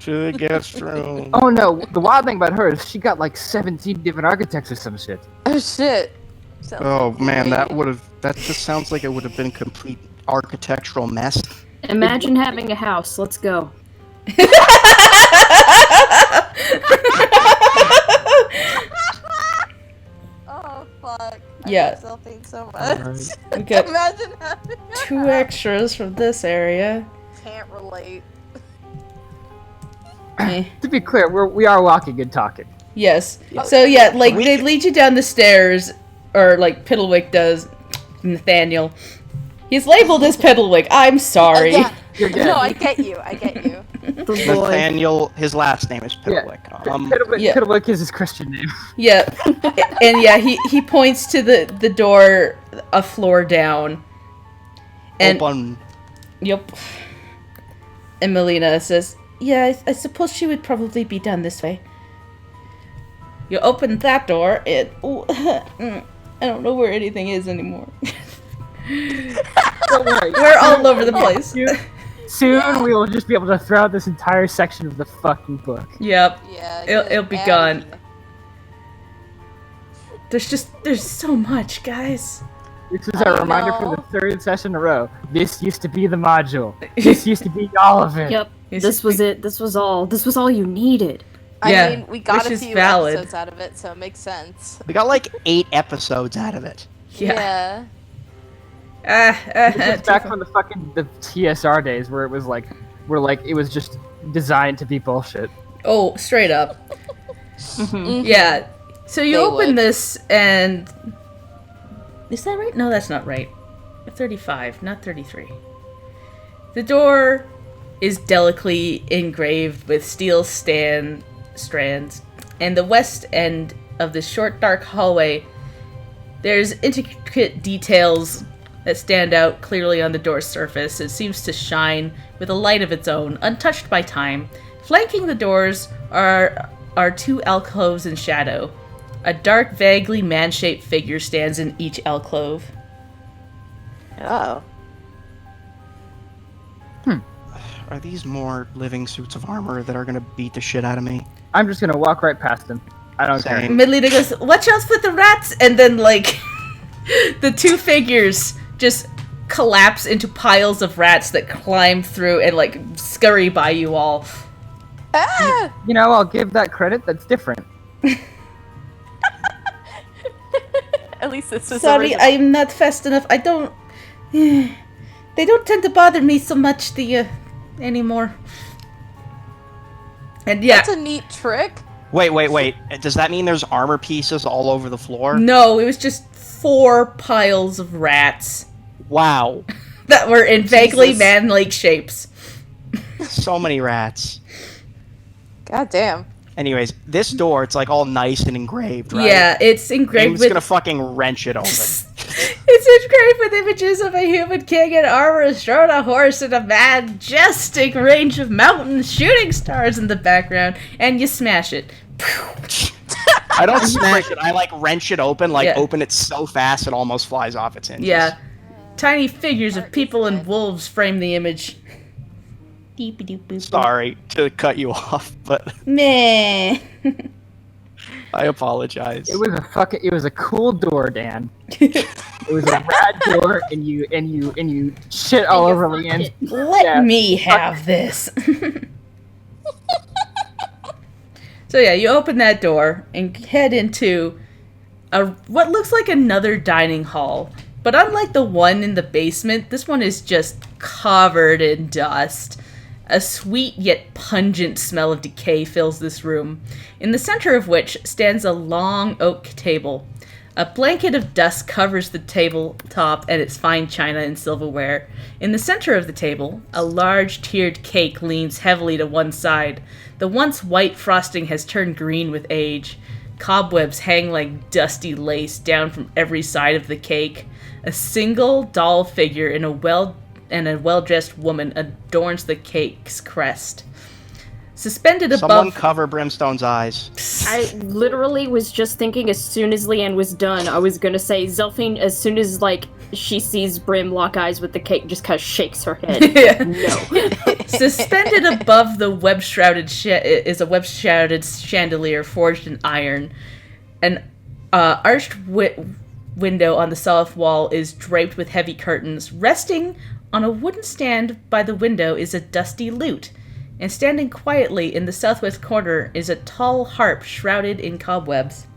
To the guest room. Oh no, the wild thing about her is she got like 17 different architects or some shit. Oh shit. Sounds Oh like man, great. that just sounds like it would have been complete architectural mess. Imagine having a house. Let's go. Oh fuck. Yeah. I love Zelfine so much. We got Imagine having 2 extras from this area. Can't relate. Eh. To be clear, we are walking and talking. Yes. So yeah, like they lead you down the stairs, or like Piddlewick does. Nathaniel. He's labeled as Piddlewick. I'm sorry. Yeah. You're dead. No, I get you. I get you. The boy. Nathaniel, his last name is Piddlewick. Yeah. Piddlewick is his Christian name. Yeah. And yeah, he points to the door a floor down. And open. yep. And Melina says, "Yeah, I suppose she would probably be done this way." You open that door, and I don't know where anything is anymore. Don't worry. We're all over the place. Soon we will just be able to throw out this entire section of the fucking book. Yep. Yeah. It'll be get gone. outta here. There's so much, guys. This is a I reminder for know. the 3rd session in a row. This used to be the module. This used to be all of it. Yep. Yes, This was it. This was all. This was all you needed. Yeah, I mean, we got which a is few valid. episodes out of it, so it makes sense. We got like 8 episodes out of it. Yeah. This was back from the TSR days where it was like, it was just designed to be bullshit. Oh, straight up. Mhm. Yeah. So you They open would. this and... Is that right? No, that's not right. 35, not 33. The door is delicately engraved with steel strands. And the west end of the short, dark hallway, there's intricate details that stand out clearly on the door's surface. It seems to shine with a light of its own, untouched by time. Flanking the doors are 2 alcoves in shadow. A dark, vaguely man-shaped figure stands in each alcove. Oh. Are these more living suits of armor that are gonna beat the shit out of me? I'm just gonna walk right past them. I don't care. Same. Midlina goes, "Watch out for the rats!" And then, like, the 2 figures just collapse into piles of rats that climb through and, like, scurry by you all. Ah! You know, I'll give that credit. That's different. At least this is Sorry, original. I'm not fast enough. I don't... They don't tend to bother me so much, anymore. And yeah, That's a neat trick. Wait. Does that mean there's armor pieces all over the floor? no, it was just 4 piles of rats Wow. that were in vaguely Jesus. man-like shapes. So many rats. God damn. Anyways, this door, it's like all nice and engraved, right? Yeah, it's engraved Game's with... gonna fucking wrench it open. It's engraved with images of a human king in armor astride a horse and a majestic range of mountains, shooting stars in the background, and you smash it. I don't smash it, I like wrench it open, like Yeah. open it so fast it almost flies off its hinges. Yeah. Tiny figures of Art people is and dead. wolves frame the image. Deepy-doop-boop. Sorry to cut you off, but Meh. I apologize. It was a cool door, Dan. It was a rad door, and you shit all you over fucked Leanne. it. Let Yeah. me have this. So yeah, you open that door and head into what looks like another dining hall. But unlike the one in the basement, this one is just covered in dust. A sweet yet pungent smell of decay fills this room, in the center of which stands a long oak table. A blanket of dust covers the tabletop and its fine china and silverware. In the center of the table, a large tiered cake leans heavily to one side. The once white frosting has turned green with age. Cobwebs hang like dusty lace down from every side of the cake. A single doll figure in a well-dressed woman adorns the cake's crest. Suspended Someone above... cover Brimstone's eyes. I literally was just thinking as soon as Leanne was done, I was gonna say, Zelphine, as soon as, like, she sees Brim lock eyes with the cake, just kind of shakes her head. Yeah. No. Suspended above the web-shrouded is a web-shrouded chandelier forged in iron. An arched window on the south wall is draped with heavy curtains. Resting on a wooden stand by the window is a dusty lute. And standing quietly in the southwest corner is a tall harp shrouded in cobwebs.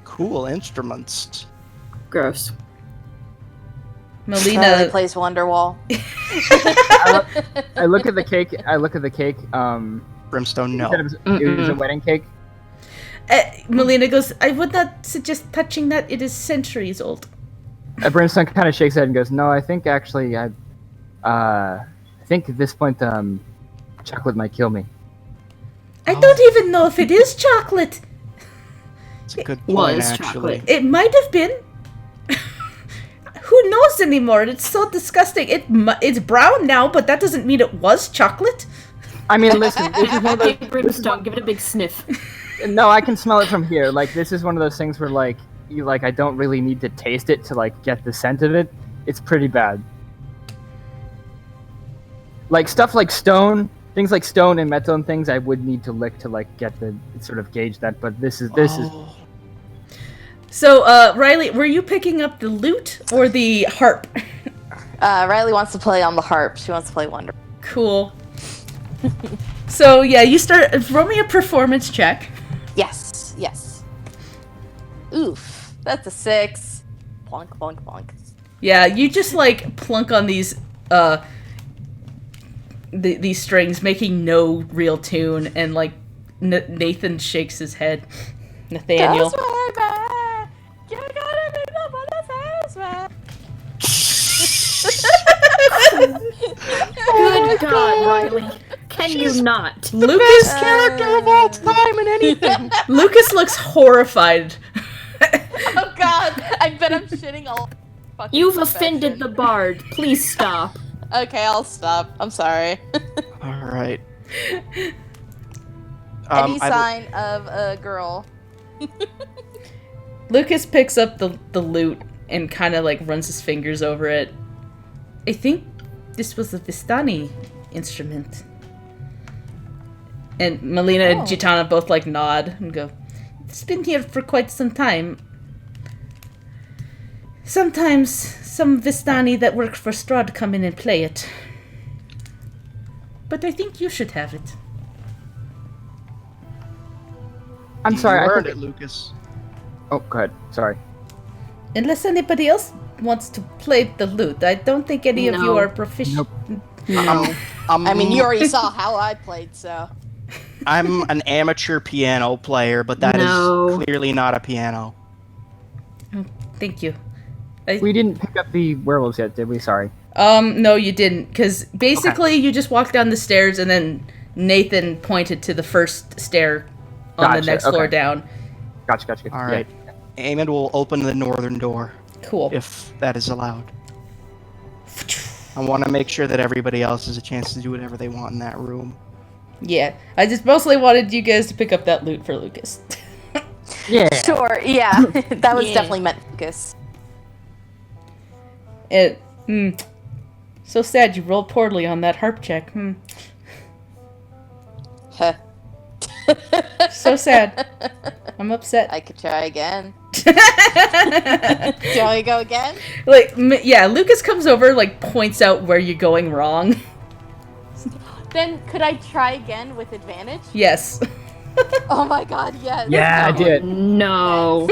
Cool instruments. Gross. Riley Melina plays Wonderwall. I look at the cake. Brimstone, no. It was a wedding cake. Melina goes, I would not suggest touching that. It is centuries old. Brimstone kind of shakes his head and goes, "No, I think actually, I think at this point, chocolate might kill me." I don't even know if it is chocolate. It's a good point, Was actually. chocolate. It might have been. Who knows anymore? It's so disgusting. It's brown now, but that doesn't mean it was chocolate. I mean, listen, this is one of Hey, those. Brimstone, give it a big sniff. No, I can smell it from here. Like, this is one of those things where, like, I don't really need to taste it to, like, get the scent of it. It's pretty bad. Like, stuff like stone, things like stone and metal and things, I would need to lick to, like, get the, sort of gauge that, but this is. So, Riley, were you picking up the lute or the harp? Riley wants to play on the harp. She wants to play Wonder. Cool. So, yeah, you start... Roll me a performance check. Yes. Oof. That's a 6. Plonk, plonk, plonk. Yeah, you just, like, plunk on these, these strings, making no real tune, and, like, Nathan shakes his head. Nathaniel. That's right, man. You gotta be the one that says, man. Good God, Riley. Can you not? Lucas... Character of all time in anything. Lucas looks horrified. Oh God! I bet I'm shitting all. Fucking You've profession. offended the bard. Please stop. Okay, I'll stop. I'm sorry. All right. Any sign of a girl? Lucas picks up the lute and kind of, like, runs his fingers over it. I think this was a Vistani instrument. And Melina and Gitana both, like, nod and go, it's been here for quite some time. Sometimes some Vistani that work for Strahd come in and play it. But I think you should have it. I'm sorry. You I earned think it, Lucas. Oh, go ahead. Sorry. Unless anybody else wants to play the lute. I don't think any of you No. are proficient. Nope. No. I mean, you already saw how I played, so. I'm an amateur piano player, but that No. is clearly not a piano. Thank you. We didn't pick up the werewolves yet, did we? Sorry. No, you didn't, because basically you just walked down the stairs and then Nathan pointed to the first stair on the Gotcha, next floor okay. down. Gotcha. All right. Eamon will open the northern door, Cool. if that is allowed. I want to make sure that everybody else has a chance to do whatever they want in that room. Yeah, I just mostly wanted you guys to pick up that loot for Lucas. Yeah. Sure, yeah. That was Yeah. definitely meant focus. So sad you rolled poorly on that harp check. Huh. So sad. I'm upset. I could try again. Do you want me to go again? Like, yeah, Lucas comes over, like, points out where you're going wrong. Then could I try again with advantage? Yes. Oh my god, yes. Yeah, I did. No.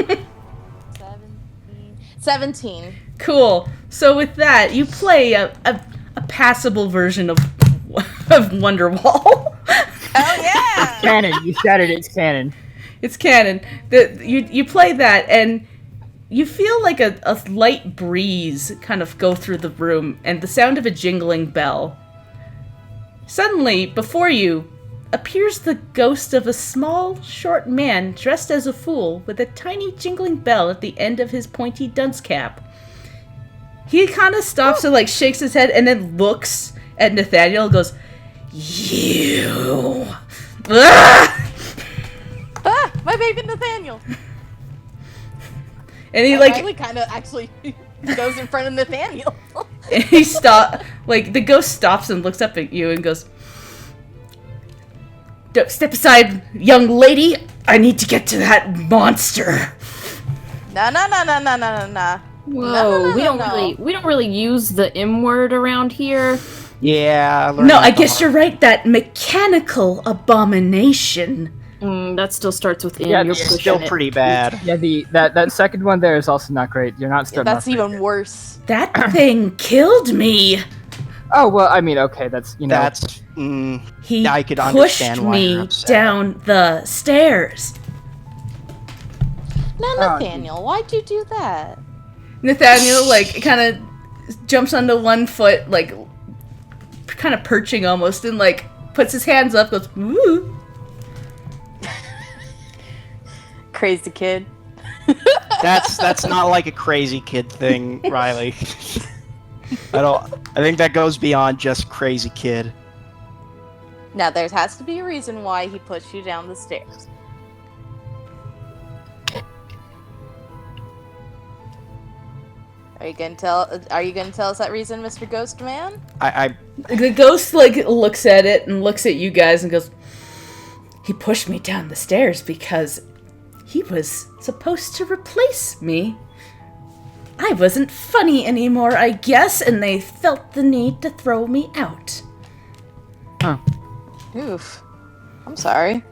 17. Cool. So with that, you play a passable version of Wonderwall. Oh yeah! Canon. You said it. It's canon. It's canon. You play that, and you feel like a light breeze kind of go through the room, and the sound of a jingling bell. Suddenly, before you, appears the ghost of a small, short man dressed as a fool with a tiny jingling bell at the end of his pointy dunce cap. He kind of stops and, like, shakes his head and then looks at Nathaniel and goes, You. Ah! Ah, my baby Nathaniel. And he Riley kind of actually goes in front of Nathaniel. and the ghost stops and looks up at you and goes, "Don't step aside, young lady. I need to get to that monster." Nah. Whoa, No. we don't really use the M word around here. Yeah. No, I guess you're right. That mechanical abomination. That still starts with M. Yeah, You're it's pushing Still it. pretty bad. Yeah, that second one there is also not great. You're not starting. That's off even great. worse. That thing killed me. Oh well, I mean, okay, that's That's. He I could pushed understand why you're me upset. down the stairs. Now, Oh, Nathaniel, why'd you do that? Nathaniel, kind of jumps onto one foot, kind of perching almost, and, puts his hands up, goes, woo. Crazy kid. That's not like a crazy kid thing, Riley. I think that goes beyond just crazy kid. Now, there has to be a reason why he pushed you down the stairs. Are you gonna tell us that reason, Mr. Ghost Man? The ghost, looks at it and looks at you guys and goes, he pushed me down the stairs because he was supposed to replace me. I wasn't funny anymore, I guess, and they felt the need to throw me out. Huh. Oof. I'm sorry.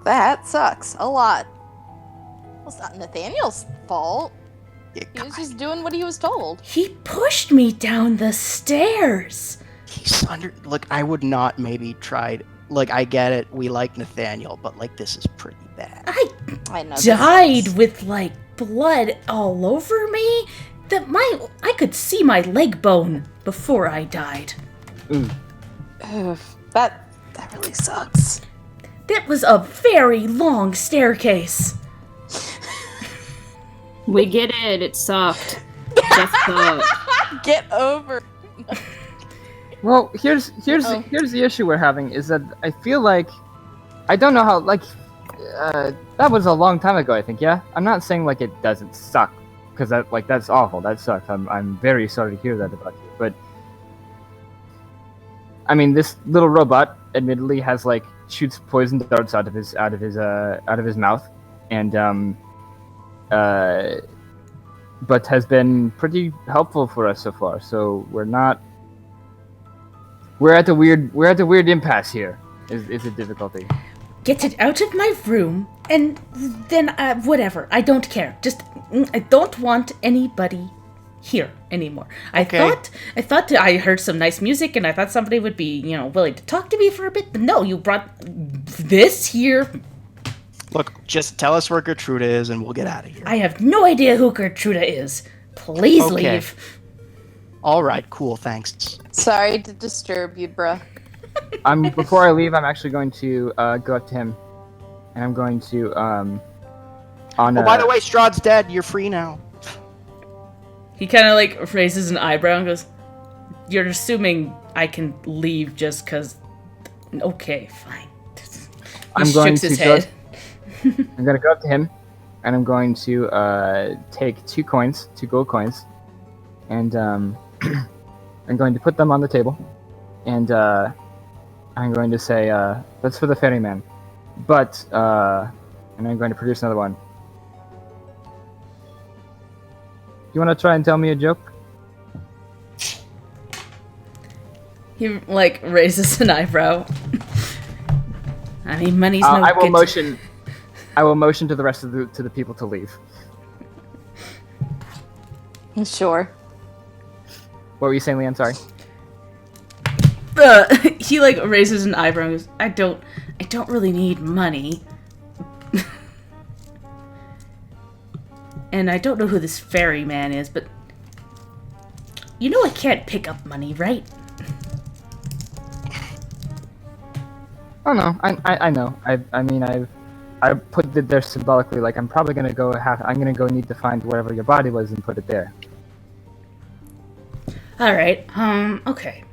That sucks a lot. Well, it's not Nathaniel's fault. He was just doing what he was told. He pushed me down the stairs. He's under. Look, I would not maybe tried. I get it. We like Nathaniel, but this is pretty bad. I know. Died with blood all over me. I could see my leg bone before I died. Oof, that really sucks. That was a very long staircase. We get it. It sucked. Just sucked. Get over. Well, here's the issue we're having is that I feel like I don't know how that was a long time ago. I think I'm not saying it doesn't suck because that's awful. That sucks. I'm very sorry to hear that about you. But I mean, this little robot admittedly has shoots poison darts out of his mouth, and but has been pretty helpful for us so far. So we're at the weird impasse here. Is a difficulty. Get it out of my room, and then whatever. I don't care. Just I don't want anybody here anymore. Okay. I thought I heard some nice music, and I thought somebody would be willing to talk to me for a bit. But no, you brought this here. Look, just tell us where Gertruda is, and we'll get out of here. I have no idea who Gertruda is. Please Okay. leave. All right, cool, thanks. Sorry to disturb you, bruh. Before I leave, I'm actually going to go up to him, and I'm going to Oh, by the way, Strahd's dead. You're free now. He kind of raises an eyebrow and goes, "You're assuming I can leave just because?" Okay, fine. I'm going shooks his to go. head. I'm going to go up to him, and I'm going to take 2 gold coins, and I'm going to put them on the table, and I'm going to say, "That's for the ferryman," but and I'm going to produce another one. You want to try and tell me a joke? He raises an eyebrow. I mean, money's no I will good. motion. I will motion to the rest of the people to leave. Sure. What were you saying, Leanne? Sorry. He raises an eyebrow and goes, I don't really need money. And I don't know who this ferryman is, but I can't pick up money, right? Oh no, I know. I mean I put it there symbolically. I'm probably gonna go I'm gonna go need to find wherever your body was and put it there. All right. Okay.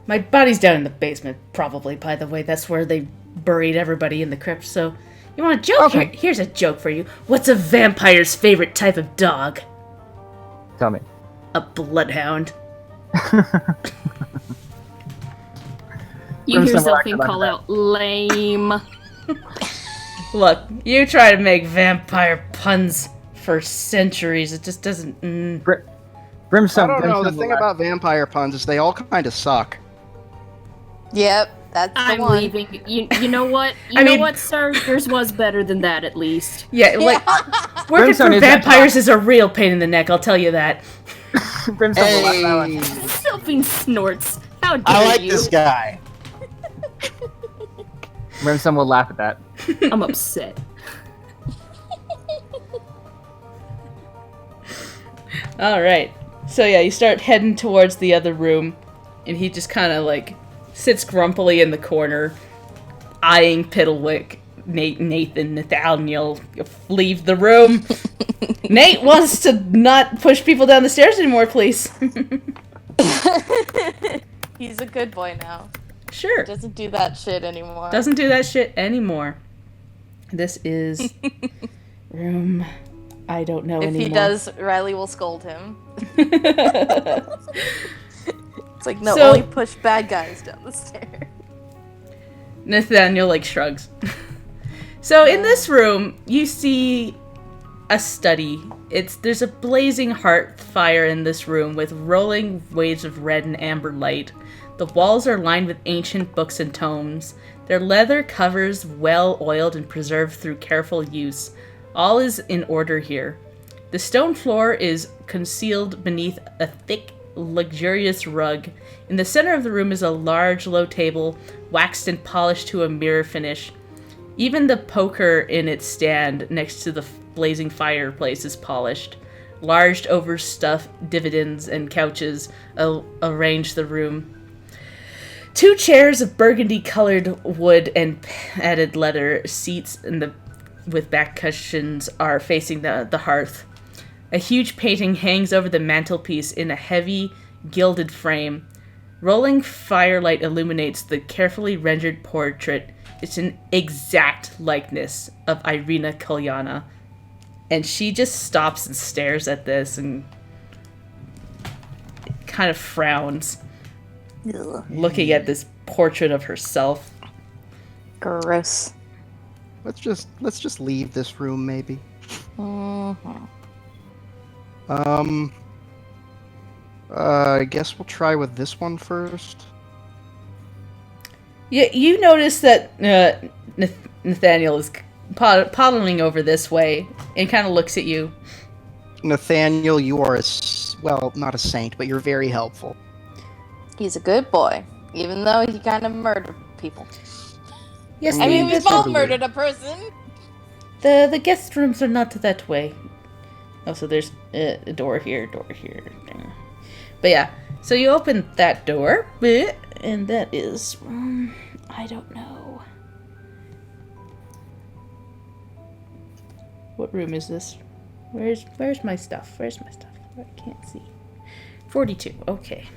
My body's down in the basement, probably, by the way. That's where they buried everybody in the crypt, so... You want a joke? Okay. Here's a joke for you. What's a vampire's favorite type of dog? Tell me. A bloodhound. You hear Grimstone will Zelfine act call like out, lame. Look, you try to make vampire puns for centuries. It just doesn't... Brimstone. I don't know. The Brimstone thing will act- about vampire puns is they all kind of suck. Yep, that's the I'm one. leaving. You know what? I mean- What, sir? Yours was better than that, at least. Yeah, like, working Brimstone for is that vampires is a real pain in the neck, I'll tell you that. Brimstone will laugh that one. Hey, Zelfine snorts. How dare I like you? this guy. Brimstone will laugh at that. I'm upset. Alright. So yeah, you start heading towards the other room, and he just kind of, like, sits grumpily in the corner, eyeing Piddlewick. Nathan, Nathaniel, leave the room. Nate wants to not push people down the stairs anymore, please. He's a good boy now. Sure. Doesn't do that shit anymore. Doesn't do that shit anymore. This is room... I don't know If anymore. he does, Riley will scold him. It's like, no, So- only push bad guys down the stairs. Nathaniel, like, shrugs. So, in this room, you see a study. There's a blazing hearth fire in this room with rolling waves of red and amber light. The walls are lined with ancient books and tomes. Their leather covers well oiled and preserved through careful use. All is in order here. The stone floor is concealed beneath a thick, luxurious rug. In the center of the room is a large, low table, waxed and polished to a mirror finish. Even the poker in its stand next to the blazing fireplace is polished. Large, overstuffed dividends and couches arrange the room. 2 chairs of burgundy-colored wood and padded leather seats with back cushions are facing the hearth. A huge painting hangs over the mantelpiece in a heavy, gilded frame. Rolling firelight illuminates the carefully rendered portrait. It's an exact likeness of Irina Kolyana. And she just stops and stares at this and kind of frowns, looking at this portrait of herself. Gross. Let's just leave this room, maybe. I guess we'll try with this one first. Yeah, you notice that Nathaniel is poddling over this way and kind of looks at you. Nathaniel, you are well, not a saint, but you're very helpful. He's a good boy, even though he kind of murdered people. Yes, I mean, we've all totally. murdered a person. the guest rooms are not that way. Oh, so there's a door here. But yeah, so you open that door, and that is, I don't know. What room is this? Where's my stuff? Where's my stuff? I can't see. 42. Okay.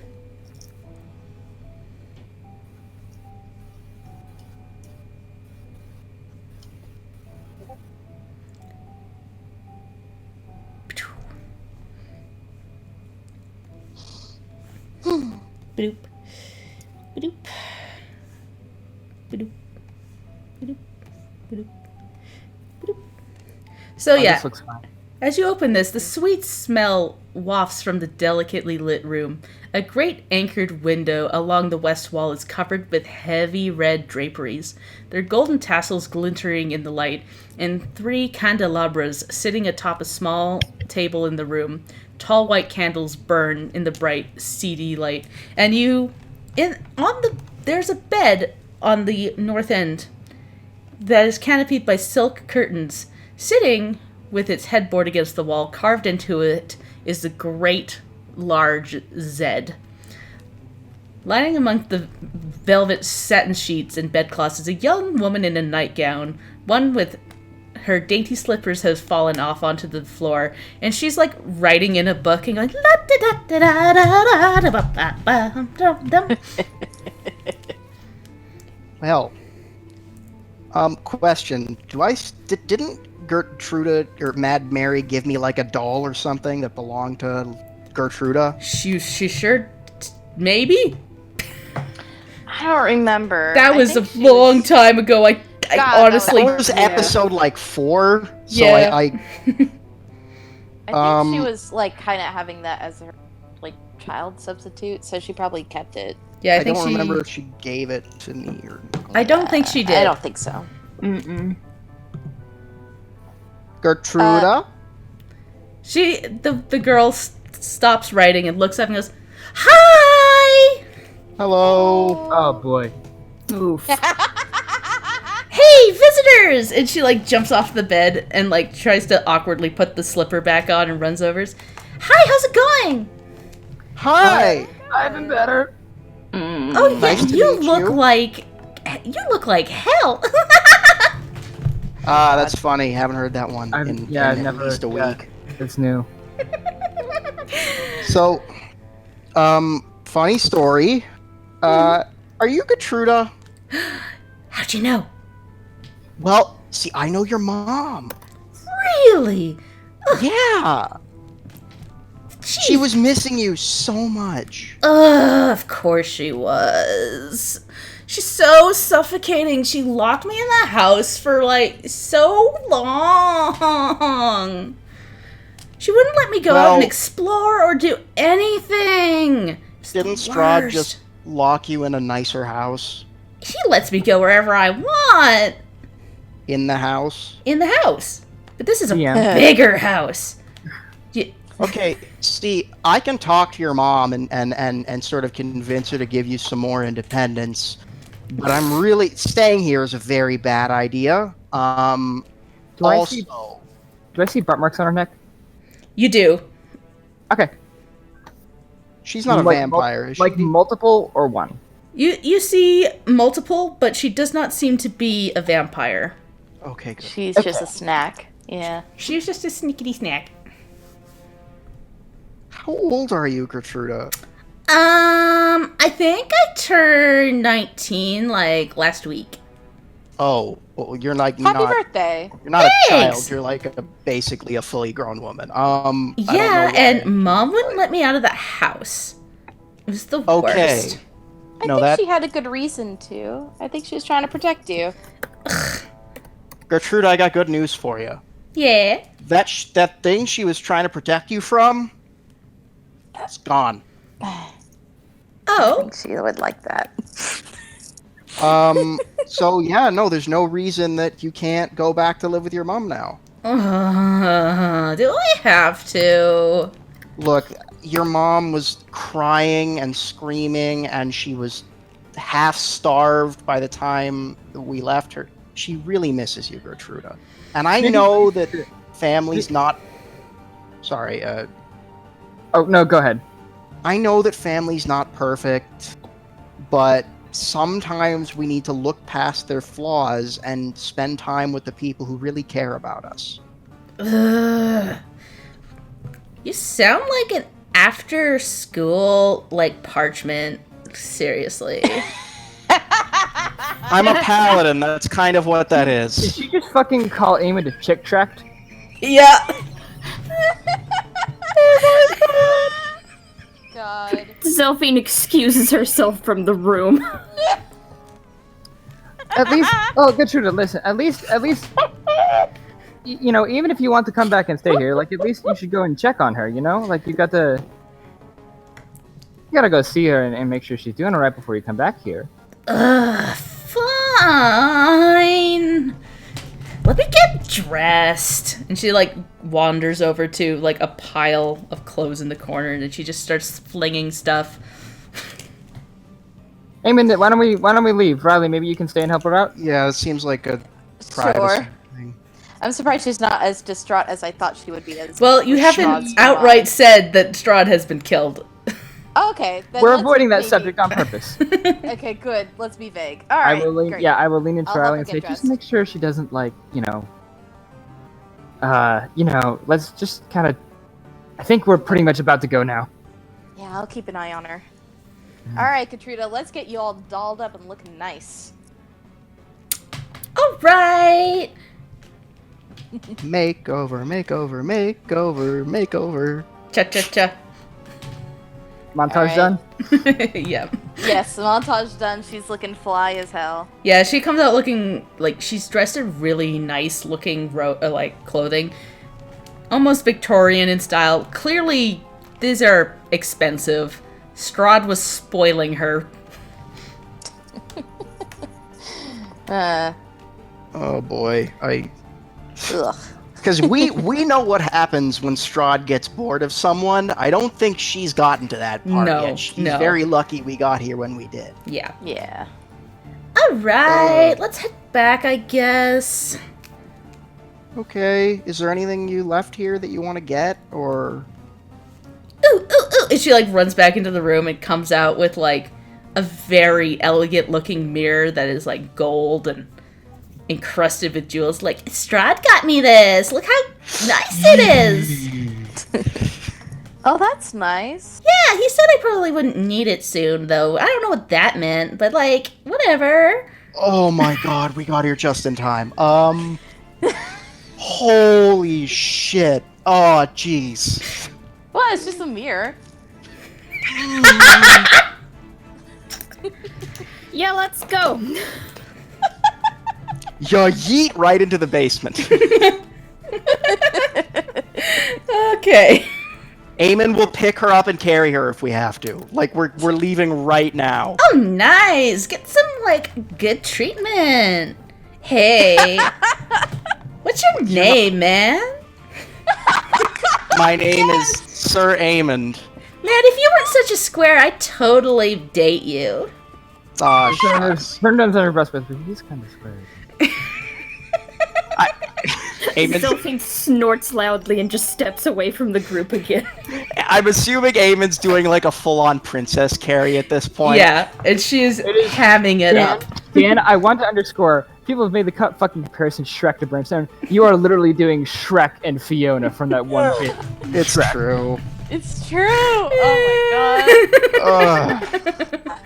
Boop. Boop. Boop. Boop. Boop. Boop. So yeah, This looks fine. as you open this, the sweet smell wafts from the delicately lit room. A great anchored window along the west wall is covered with heavy red draperies, their golden tassels glittering in the light, and 3 candelabras sitting atop a small table in the room. Tall white candles burn in the bright, seedy light, and there's a bed on the north end that is canopied by silk curtains. Sitting with its headboard against the wall, carved into it, is the great, large Zed. Lying among the velvet satin sheets and bedcloths is a young woman in a nightgown, one with her dainty slippers have fallen off onto the floor, and she's like writing in a book and going la da da da da da da da ba ba dum dum. Well, question. Didn't Gertruda or Mad Mary give me like a doll or something that belonged to Gertruda? She sure, maybe? I don't remember. That I was a think she long was- time ago. I God, honestly. That was episode like 4. So Yeah. I think she Um, was like kind of having that as her like child substitute, so she probably kept it. Yeah, I think don't she. remember if she gave it to me or not. I don't think she did. I don't think so. Mm-mm. Gertruda? The girl stops writing and looks up and goes, "Hi! Hello. Oh boy. Oof. Hey, visitors!" And she like jumps off the bed and like tries to awkwardly put the slipper back on and runs over. Hi, how's it going? Hi. I've been better. Oh yeah, Nice to you meet look you. like hell. That's funny. Haven't heard that one in never. at least a week. It's new. So, funny story. Are you Gertruda? How'd you know? Well, see, I know your mom. Really? Yeah. She Jeez. was missing you so much. Of course she was. She's so suffocating. She locked me in the house for like so long. She wouldn't let me go out and Well- explore or do anything. It's the Didn't Strahd worst. just lock you in a nicer house? He lets me go wherever I want In the house? in the house. But this is a Yeah. bigger house. Okay, see, I can talk to your mom and sort of convince her to give you some more independence, but I'm really staying here is a very bad idea. Do I see burnt marks on her neck? You do. Okay. She's not a Like vampire, is she? Like multiple or one? You see multiple, but she does not seem to be a vampire. Okay, good. She's just a snack. Yeah. She's just a sneakity snack. How old are you, Gertruda? I think I turned 19 like last week. Oh, well, you're like Happy not. birthday. You're not a Thanks. child. You're like basically a fully grown woman. I don't know Yeah, why. and Mom wouldn't let me out of the house. It was the Okay. worst. I No, think that she had a good reason to. I think she was trying to protect you. Gertrude, I got good news for you. Yeah. That thing she was trying to protect you from, it's gone. I Oh. think she would like that. So yeah, no, there's no reason that you can't go back to live with your mom now. Do I have to? Look, your mom was crying and screaming, and she was half starved by the time we left her. She really misses you, Gertruda. And I know that family's not. Sorry, Oh no, go ahead. I know that family's not perfect, but sometimes we need to look past their flaws and spend time with the people who really care about us. Ugh. You sound like an after school like parchment. Seriously. I'm a paladin, that's kind of what that Did is. she just fucking call Eamon a chick tract? Yeah. God. Zelphine excuses herself from the room. At least, oh, Gertrude, listen. At least, you know, even if you want to come back and stay here, like at least you should go and check on her. You know, like you gotta go see her and make sure she's doing alright before you come back here. Fine. Let me get dressed. And she like wanders over to like a pile of clothes in the corner, and then she just starts flinging stuff. Eamon, why don't we leave? Riley, maybe you can stay and help her out. Yeah, it seems like a privacy Sure. thing. I'm surprised she's not as distraught as I thought she would be. As Well, you haven't Strahd's outright said that Strahd has been killed. Oh, okay. Then We're let's avoiding that maybe- subject on purpose. Okay, good. Let's be vague. All right. I will lean, great. yeah, I will lean into I'll help Riley her and get say, just dressed. make sure she doesn't like, let's just kind of. I think we're pretty much about to go now. Yeah, I'll keep an eye on her. All right, Katrina, let's get you all dolled up and looking nice. All right. Makeover, makeover, makeover, makeover. Cha cha cha. Montage Alright. done? Yep. Yes, montage done. She's looking fly as hell. Yeah, she comes out looking like she's dressed in really nice looking like clothing. Almost Victorian in style. Clearly, these are expensive. Strahd was spoiling her. Oh boy, Ugh. because we know what happens when Strahd gets bored of someone. I don't think she's gotten to that part No, yet. She's no. very lucky we got here when we did. Yeah. Yeah. All right, let's head back, I guess. Okay, is there anything you left here that you want to get, or? Ooh, ooh, ooh. And she, like, runs back into the room and comes out with, like, a very elegant-looking mirror that is, like, gold and encrusted with jewels. Like, Strahd got me this! Look how nice it is! Oh, that's nice. Yeah, he said I probably wouldn't need it soon, though. I don't know what that meant, but, like, whatever. Oh my god, we got here just in time. Holy shit. Oh, jeez. Well, it's just a mirror. Yeah, let's go. Ya yeet right into the basement. Okay. Eamon will pick her up and carry her if we have to. Like, we're leaving right now. Oh, nice! Get some, like, good treatment. Hey. What's your name, man? My name is Sir Eamon. Man, if you weren't such a square, I'd totally date you. Aw, shucks. Burnham's on her breast, but he's kind of square. Eamon's, Zilfine snorts loudly and just steps away from the group again. I'm assuming Eamon's doing like a full-on princess carry at this point. Yeah, and she's hamming it up. Dan, I want to underscore, people have made the fucking comparison Shrek to Brimstone. You are literally doing Shrek and Fiona from that one bit. It's true. It's true. Oh my god.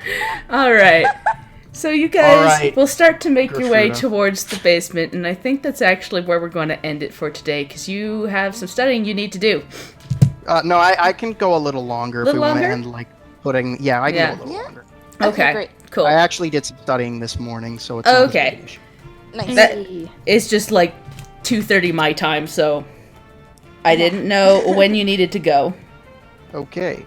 Alright. So you guys Alright. will start to make your way Gertruda. towards the basement, and I think that's actually where we're going to end it for today, because you have some studying you need to do. No, I can go a little longer if we Little want to longer? end, like, putting... Yeah, I can Yeah. go a little Yeah. longer. Okay, Great. cool. I actually did some studying this morning, so it's not as Okay. big an issue. Nice. That- It's just like 2:30 my time, so I didn't know when you needed to go. Okay.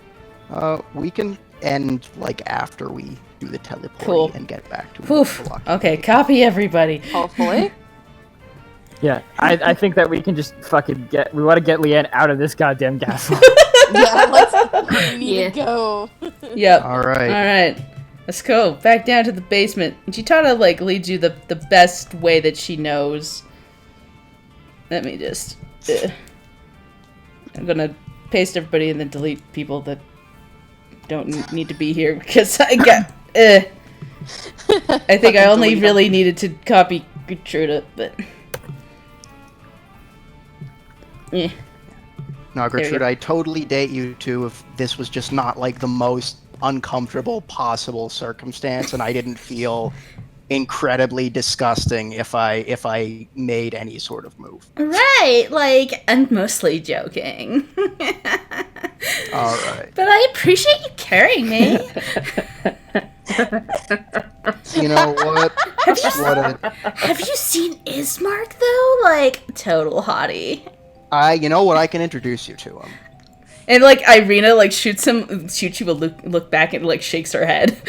We can end, like, after we do the teleport Cool. and get back to Oof. the lock. Okay, copy everybody. Hopefully. Yeah, I think that we can just fucking we want to get Leanne out of this goddamn castle. Yeah, we need Yeah. to go. Yep. Alright. Alright. Let's go. Back down to the basement. And Chitana, like, leads you the best way that she knows. Let me just... I'm gonna paste everybody and then delete people that don't need to be here because I got... I think I only delete 'em. really needed to copy Gertruda, but... Eh. No, There you Gertrude, go. I totally date you too if this was just not like the most uncomfortable possible circumstance and I didn't feel incredibly disgusting if I made any sort of move. Right, like, I'm mostly joking. Alright. But I appreciate you carrying me. You know what? What a... Have you seen Ismark, though? Like, total hottie. You know what? I can introduce you to him. And, like, Irina, like, shoots you a look back and, like, shakes her head.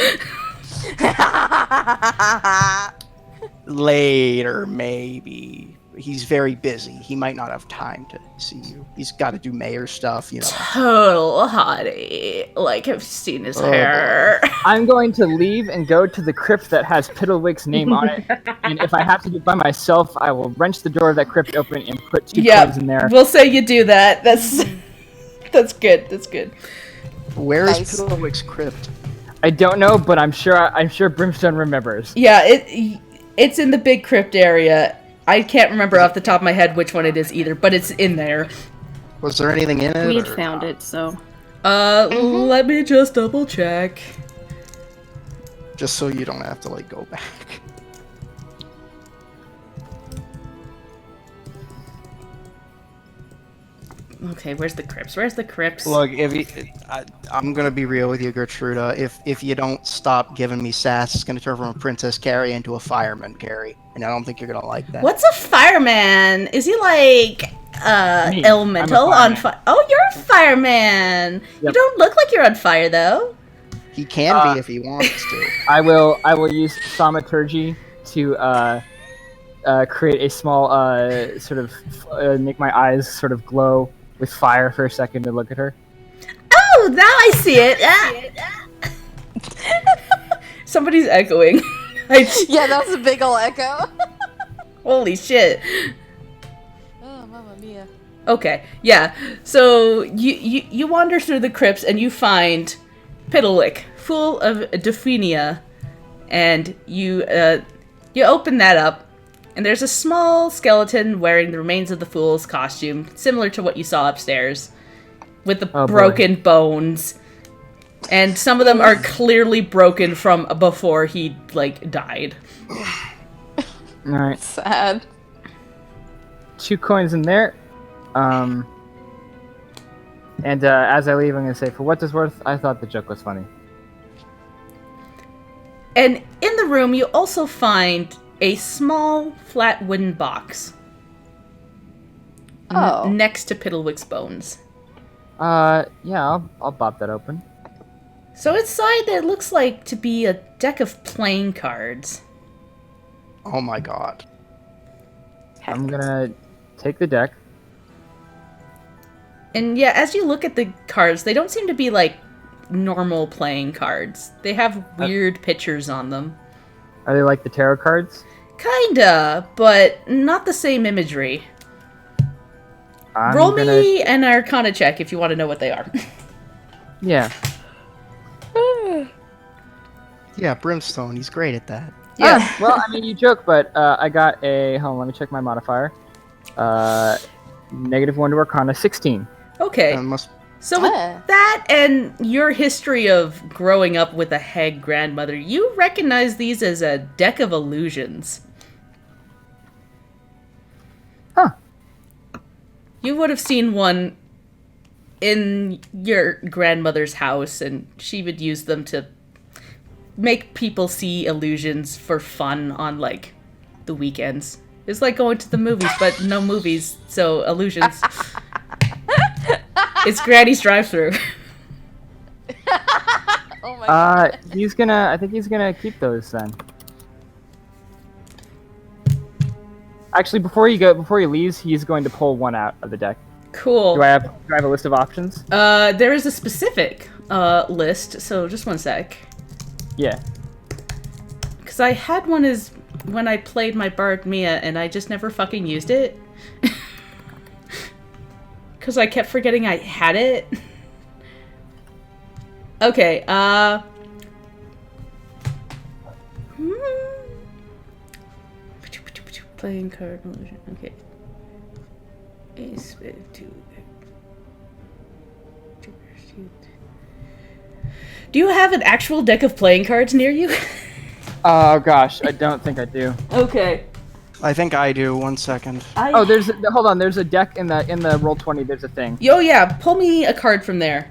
Later, maybe. He's very busy. He might not have time to see you. He's got to do mayor stuff, you know. Total hottie. Like, I've seen his hair. I'm going to leave and go to the crypt that has Piddlewick's name on it, and if I have to do it by myself, I will wrench the door of that crypt open and put two Yeah, coins in there. we'll say you do that. That's good. That's good. Where is Nice. Piddlewick's crypt? I don't know, but I'm sure Brimstone remembers. Yeah, it's in the big crypt area. I can't remember off the top of my head which one it is either, but it's in there. Was there anything in it? We had or found not? it, so. Let me just double check. Just so you don't have to like go back. Okay, where's the crypts? Where's the crypts? Look, I'm gonna be real with you, Gertruda. If you don't stop giving me sass, it's gonna turn from a Princess Carrie into a Fireman Carrie, and I don't think you're gonna like that. What's a fireman? Is he like Me. elemental I'm a on fire? Oh, you're a fireman. You Yep. don't look like you're on fire though. He can be if he wants to. I will use thaumaturgy to create a small sort of make my eyes sort of glow with fire for a second to look at her. Oh, now I see it. Somebody's echoing. Yeah, that was a big ol' echo. Holy shit. Oh, mamma mia. Okay, yeah. So you wander through the crypts and you find Piddlewick, full of Daphnia, and you open that up, and there's a small skeleton wearing the remains of the fool's costume, similar to what you saw upstairs, with the broken bones, and some of them are clearly broken from before he like died. All right, Sad. 2 coins in there. And as I leave, I'm gonna say, for what it's worth, I thought the joke was funny. And in the room, you also find a small, flat wooden box Oh. next to Piddlewick's bones. Yeah, I'll pop that open. So inside there looks like to be a deck of playing cards. Oh my god. I'm gonna take the deck. And yeah, as you look at the cards, they don't seem to be like normal playing cards. They have weird pictures on them. Are they like the tarot cards? Kinda, but not the same imagery. I'm Roll gonna... me an Arcana check if you want to know what they are. Yeah. Yeah, Brimstone. He's great at that. Yeah. Well, I mean, you joke, but I got a... Hold on, let me check my modifier. -1 to Arcana, 16. Okay. Must. So with Ah. that and your history of growing up with a hag grandmother, you recognize these as a deck of illusions. Huh. You would have seen one in your grandmother's house, and she would use them to make people see illusions for fun on, like, the weekends. It's like going to the movies, but no movies, so illusions. It's Granny's drive-thru. Oh my god. He's gonna... I think he's gonna keep those, then. Actually, before he leaves, he's going to pull one out of the deck. Cool. Do I have a list of options? There is a specific list, so just one sec. Yeah. Because I had one as when I played my Bard Mia, and I just never fucking used it. Because I kept forgetting I had it. Okay, Playing card illusion, okay. Ace, 2. Do you have an actual deck of playing cards near you? Oh gosh, I don't think I do. Okay. I think I do. 1 second. Oh, hold on. There's a deck in the roll 20. There's a thing. Yo, yeah, pull me a card from there.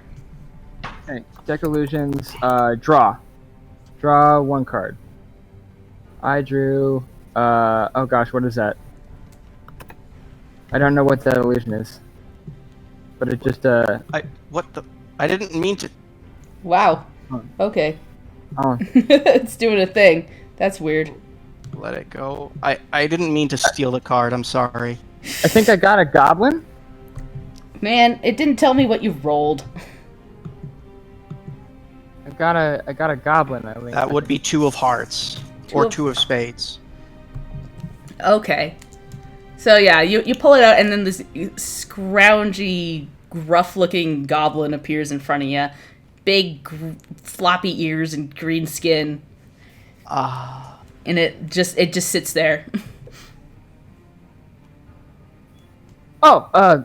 Okay, deck illusions. Draw 1 card. I drew. Oh gosh, what is that? I don't know what that illusion is. But it just What the? I didn't mean to. Wow. Huh. Okay. Oh, It's doing a thing. That's weird. Let it go. I didn't mean to steal the card. I'm sorry. I think I got a goblin. Man, it didn't tell me what you rolled. I got a goblin. I think. That would be 2 of hearts Two or of- 2 of spades. Okay. So yeah, you pull it out, and then this scroungy, gruff-looking goblin appears in front of you. Big, floppy ears and green skin. And it just sits there. Oh, huh.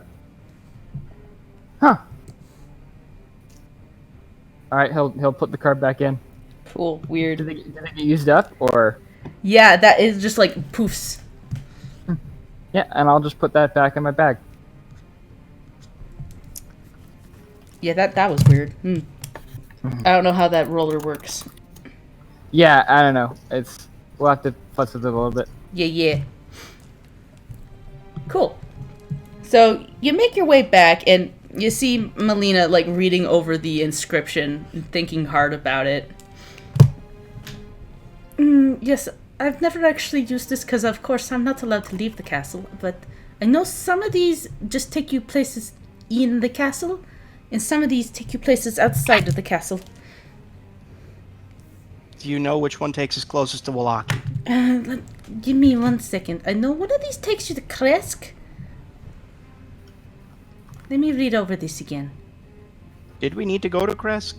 All right, he'll put the card back in. Cool. Weird. Did they get used up, or? Yeah, that is just like poofs. Yeah, and I'll just put that back in my bag. Yeah, that was weird. I don't know how that roller works. Yeah, I don't know. We'll have to fuss with it a little bit. Yeah. Cool. So you make your way back, and you see Melina like reading over the inscription and thinking hard about it. Yes, I've never actually used this because, of course, I'm not allowed to leave the castle. But I know some of these just take you places in the castle, and some of these take you places outside of the castle. Do you know which one takes us closest to Wallaki? Give me 1 second. I know one of these takes you to Kresk. Let me read over this again. Did we need to go to Kresk?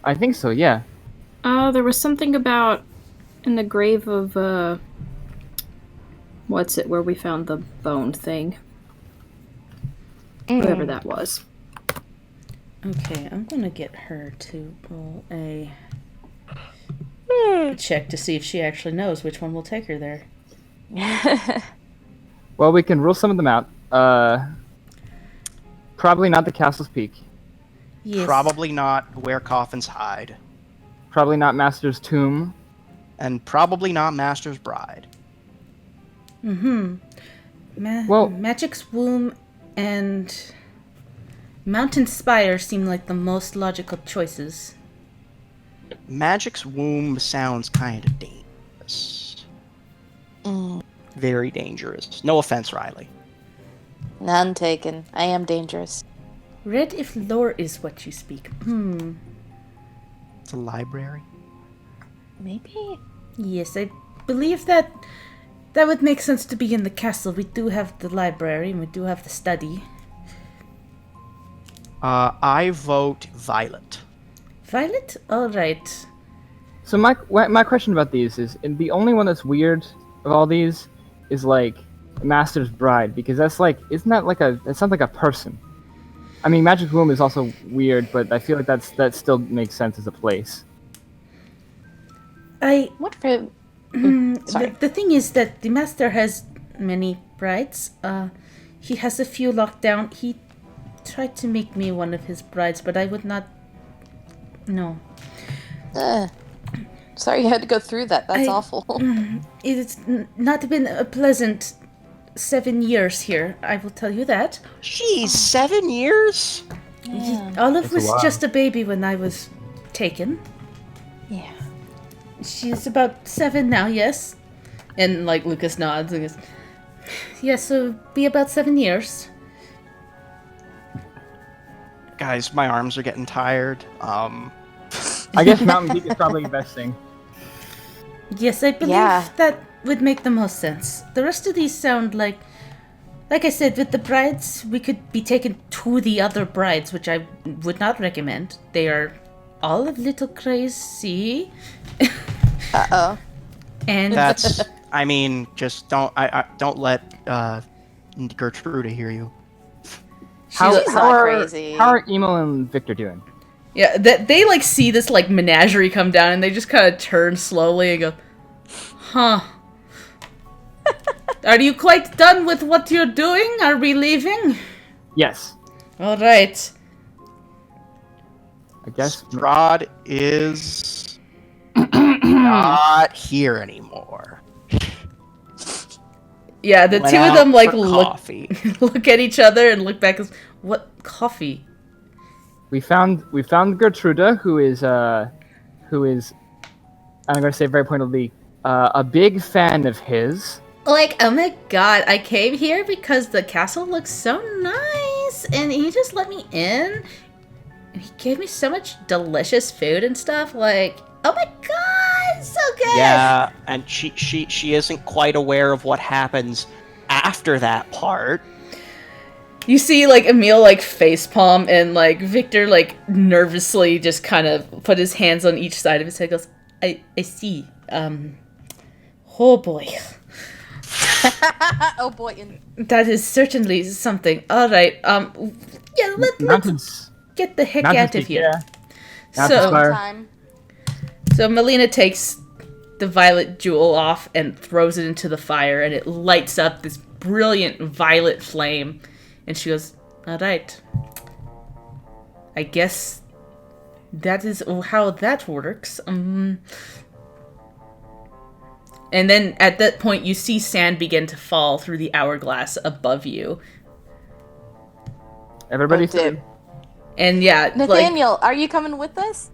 I think so, yeah. There was something about in the grave of, what's it, where we found the bone thing. Whoever that was. Okay, I'm gonna get her to roll a check to see if she actually knows which one will take her there. Well, we can rule some of them out. Probably not the Castle's Peak. Yes. Probably not where coffins hide. Probably not Master's Tomb. And probably not Master's Bride. Well- Magic's Womb and Mountain Spire seem like the most logical choices. Magic's Womb sounds kind of dangerous. Very dangerous. No offense, Riley. None taken. I am dangerous. Read if lore is what you speak. It's a library. Maybe? Yes, I believe that would make sense to be in the castle. We do have the library and we do have the study. I vote Violet. Violet? Alright. So my question about these is, the only one that's weird of all these is like Master's Bride, because that's like, that sounds like a person. I mean, Magic's Womb is also weird, but I feel like that still makes sense as a place. What for? Sorry. The thing is that the master has many brides. He has a few locked down. He tried to make me one of his brides, but I would not. No. Sorry you had to go through that. That's awful. It's not been a pleasant 7 years here, I will tell you that. Jeez, 7 years? Olive was a while. just a baby when I was taken. Yeah. She's about 7 now, yes. And like Lucas nods and goes, yes, so be about 7 years. Guys, my arms are getting tired. I guess Mountain Peak is probably the best thing. Yes, I believe that would make the most sense. The rest of these sound like I said, with the brides, we could be taken to the other brides, which I would not recommend. They are all a little crazy. Uh-oh. And That's, I mean, just don't let Gertrude hear you. She's not crazy. How are Emo and Victor doing? yeah, they like see this like menagerie come down, and they just kind of turn slowly and go, huh. Are you quite done with what you're doing? Are we leaving? Yes. All right. I guess. Strahd is not here anymore. Yeah, the Went two of out them like for look coffee. look at each other and look back. And, what coffee? We found Gertruda, who is I'm going to say very pointedly, a big fan of his. Like, oh my god, I came here because the castle looks so nice, and he just let me in. And he gave me so much delicious food and stuff. Like, oh my god, so good. Yeah, and she isn't quite aware of what happens after that part. You see, like, Emil, like, facepalm, and, like, Victor, like, nervously just kind of put his hands on each side of his head, goes, I see. Oh boy. Oh boy. That is certainly something. Alright, yeah, let's... get the heck Not out this of week, here. yeah. Not So- this far. Time. So Melina takes the violet jewel off and throws it into the fire, and it lights up this brilliant violet flame. And she goes, "All right. I guess that is how that works." And then at that point, you see sand begin to fall through the hourglass above you. Everybody Oh, dude. through. And yeah, like, Nathaniel, are you coming with us?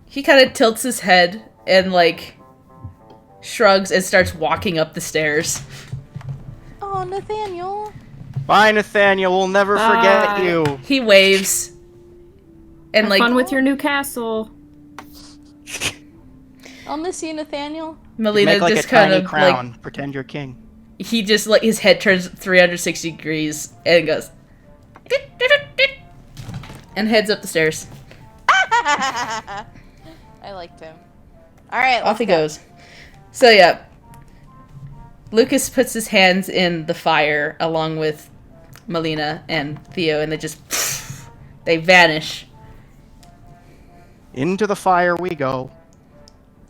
he kind of tilts his head and, like, shrugs and starts walking up the stairs. Oh, Nathaniel. Bye, Nathaniel. We'll never forget Bye. you. He waves. And, Have like, fun with your new castle. I'll miss you, Nathaniel. Melina Make like just a kind tiny of, crown. Pretend you're king. like, he just, like, his head turns 360 degrees and goes, and heads up the stairs. I liked him. All right, Off he goes. So, yeah. Lucas puts his hands in the fire along with Melina and Theo, and they just, they vanish. Into the fire we go.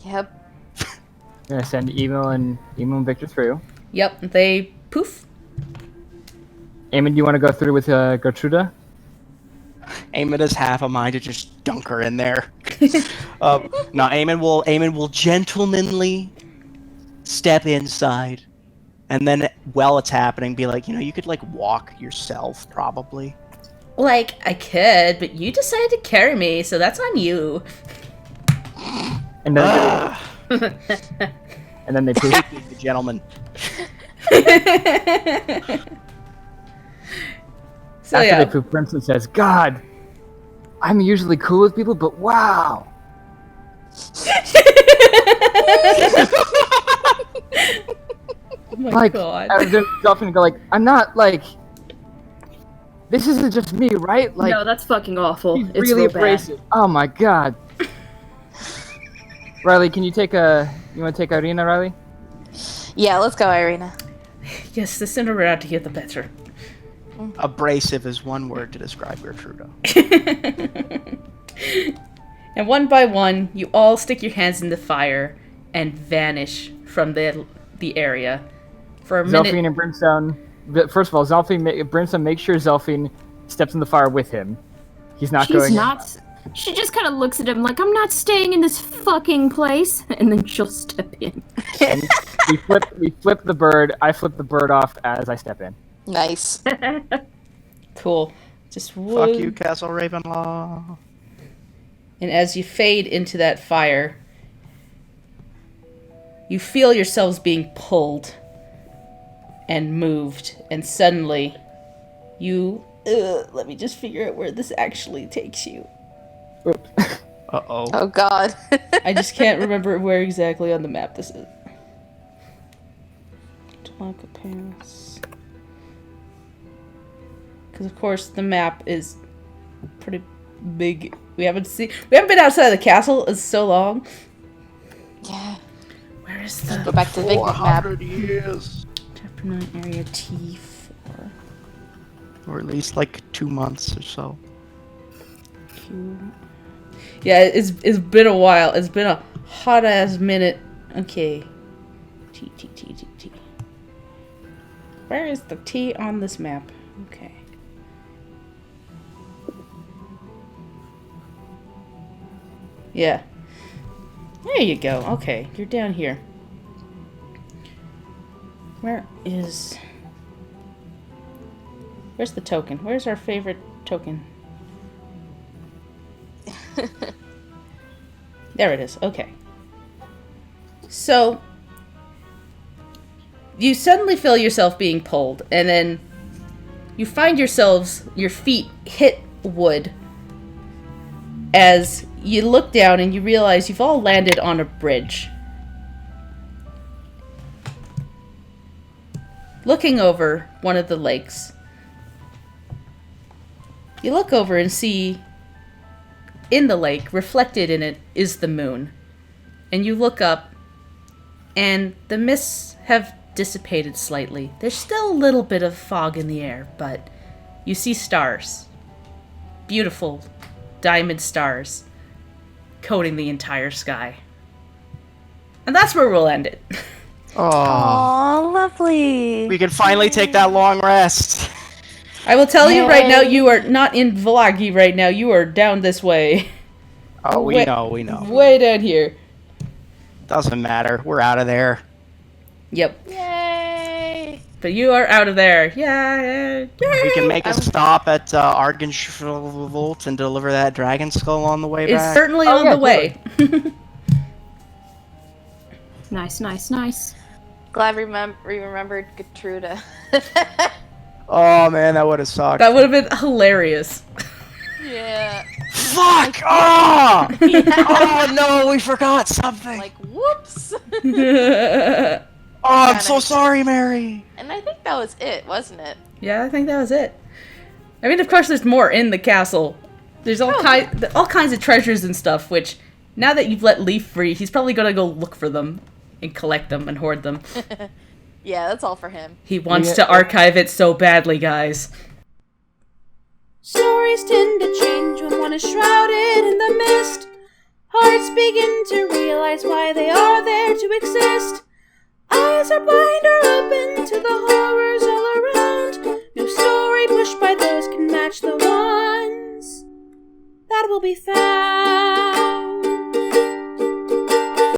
Yep. I'm gonna send Emo and Victor through. Yep, they poof. Eamon, do you want to go through with Gertruda? Eamon has half a mind to just dunk her in there. No, Eamon will gentlemanly step inside, and then while it's happening, be like, you could like walk yourself, probably. Like, I could, but you decided to carry me, so that's on you. And then and then they poof. The gentleman. So, After yeah. they poof, Brimson says, "God, I'm usually cool with people, but wow." Oh my Like, god. I was often go like, "I'm not like. This isn't just me, right? Like, No, that's fucking awful. he's It's really real bad. abrasive. Oh my god." Riley, can you take You want to take Irina, Riley? Yeah, let's go, Irina. Yes, the sooner we're out here, the better. Abrasive is one word to describe Gertruda. And one by one, you all stick your hands in the fire and vanish from the area. For a minute. Zelfine and Brimstone. First of all, Brimstone, make sure Zelfine steps in the fire with him. He's not She's going. not. She just kind of looks at him like, I'm not staying in this fucking place. And then she'll step in. And we flip the bird. I flip the bird off as I step in. Nice. Cool. Just Fuck you, Castle Ravenlaw. And as you fade into that fire, you feel yourselves being pulled and moved, and suddenly you... let me just figure out where this actually takes you. Oops. Uh-oh. Oh, God. I just can't remember where exactly on the map this is. Tlaka Pass. Because, of course, the map is pretty big. We haven't been outside of the castle in so long. Yeah. Where is Go the back to the big map. 400 years. Chapter 9 area T4? Or at least like 2 months or so. Q. Yeah, it's been a while. It's been a hot ass minute. Okay. T. Where is the T on this map? Okay. Yeah. There you go. Okay, you're down here. Where's the token? Where's our favorite token? There it is. Okay. So, you suddenly feel yourself being pulled, and then you find your feet hit wood as you look down and you realize you've all landed on a bridge. Looking over one of the lakes, you look over and see in the lake, reflected in it, is the moon. And you look up, and the mists have dissipated slightly. There's still a little bit of fog in the air, but you see stars. beautiful diamond stars coating the entire sky. And that's where we'll end it. Oh, Oh, lovely. we can finally take that long rest. I will tell you right now, you are not in Vloggy right now. You are down this way. Oh, we know. Way down here. Doesn't matter. We're out of there. Yep. Yay! But you are out of there. Yay! We can make a stop at Argenschvolt and deliver that dragon skull on the way It's back. certainly on the way. Nice, nice, nice. Glad we remembered Gertruda. Oh man, that would have sucked. That would have been hilarious. Yeah. Fuck! Oh! Oh no, we forgot something. Like, whoops. Oh, I'm so sorry, Mary. And I think that was it, wasn't it? Yeah, I think that was it. I mean, of course, there's more in the castle. There's all kinds of treasures and stuff, which, now that you've let Leaf free, he's probably gonna go look for them and collect them and hoard them. Yeah, that's all for him. He wants to archive it so badly, guys. Stories tend to change when one is shrouded in the mist. Hearts begin to realize why they are there to exist. Eyes are blind or open to the horrors all around. No story pushed by those can match the ones that will be found.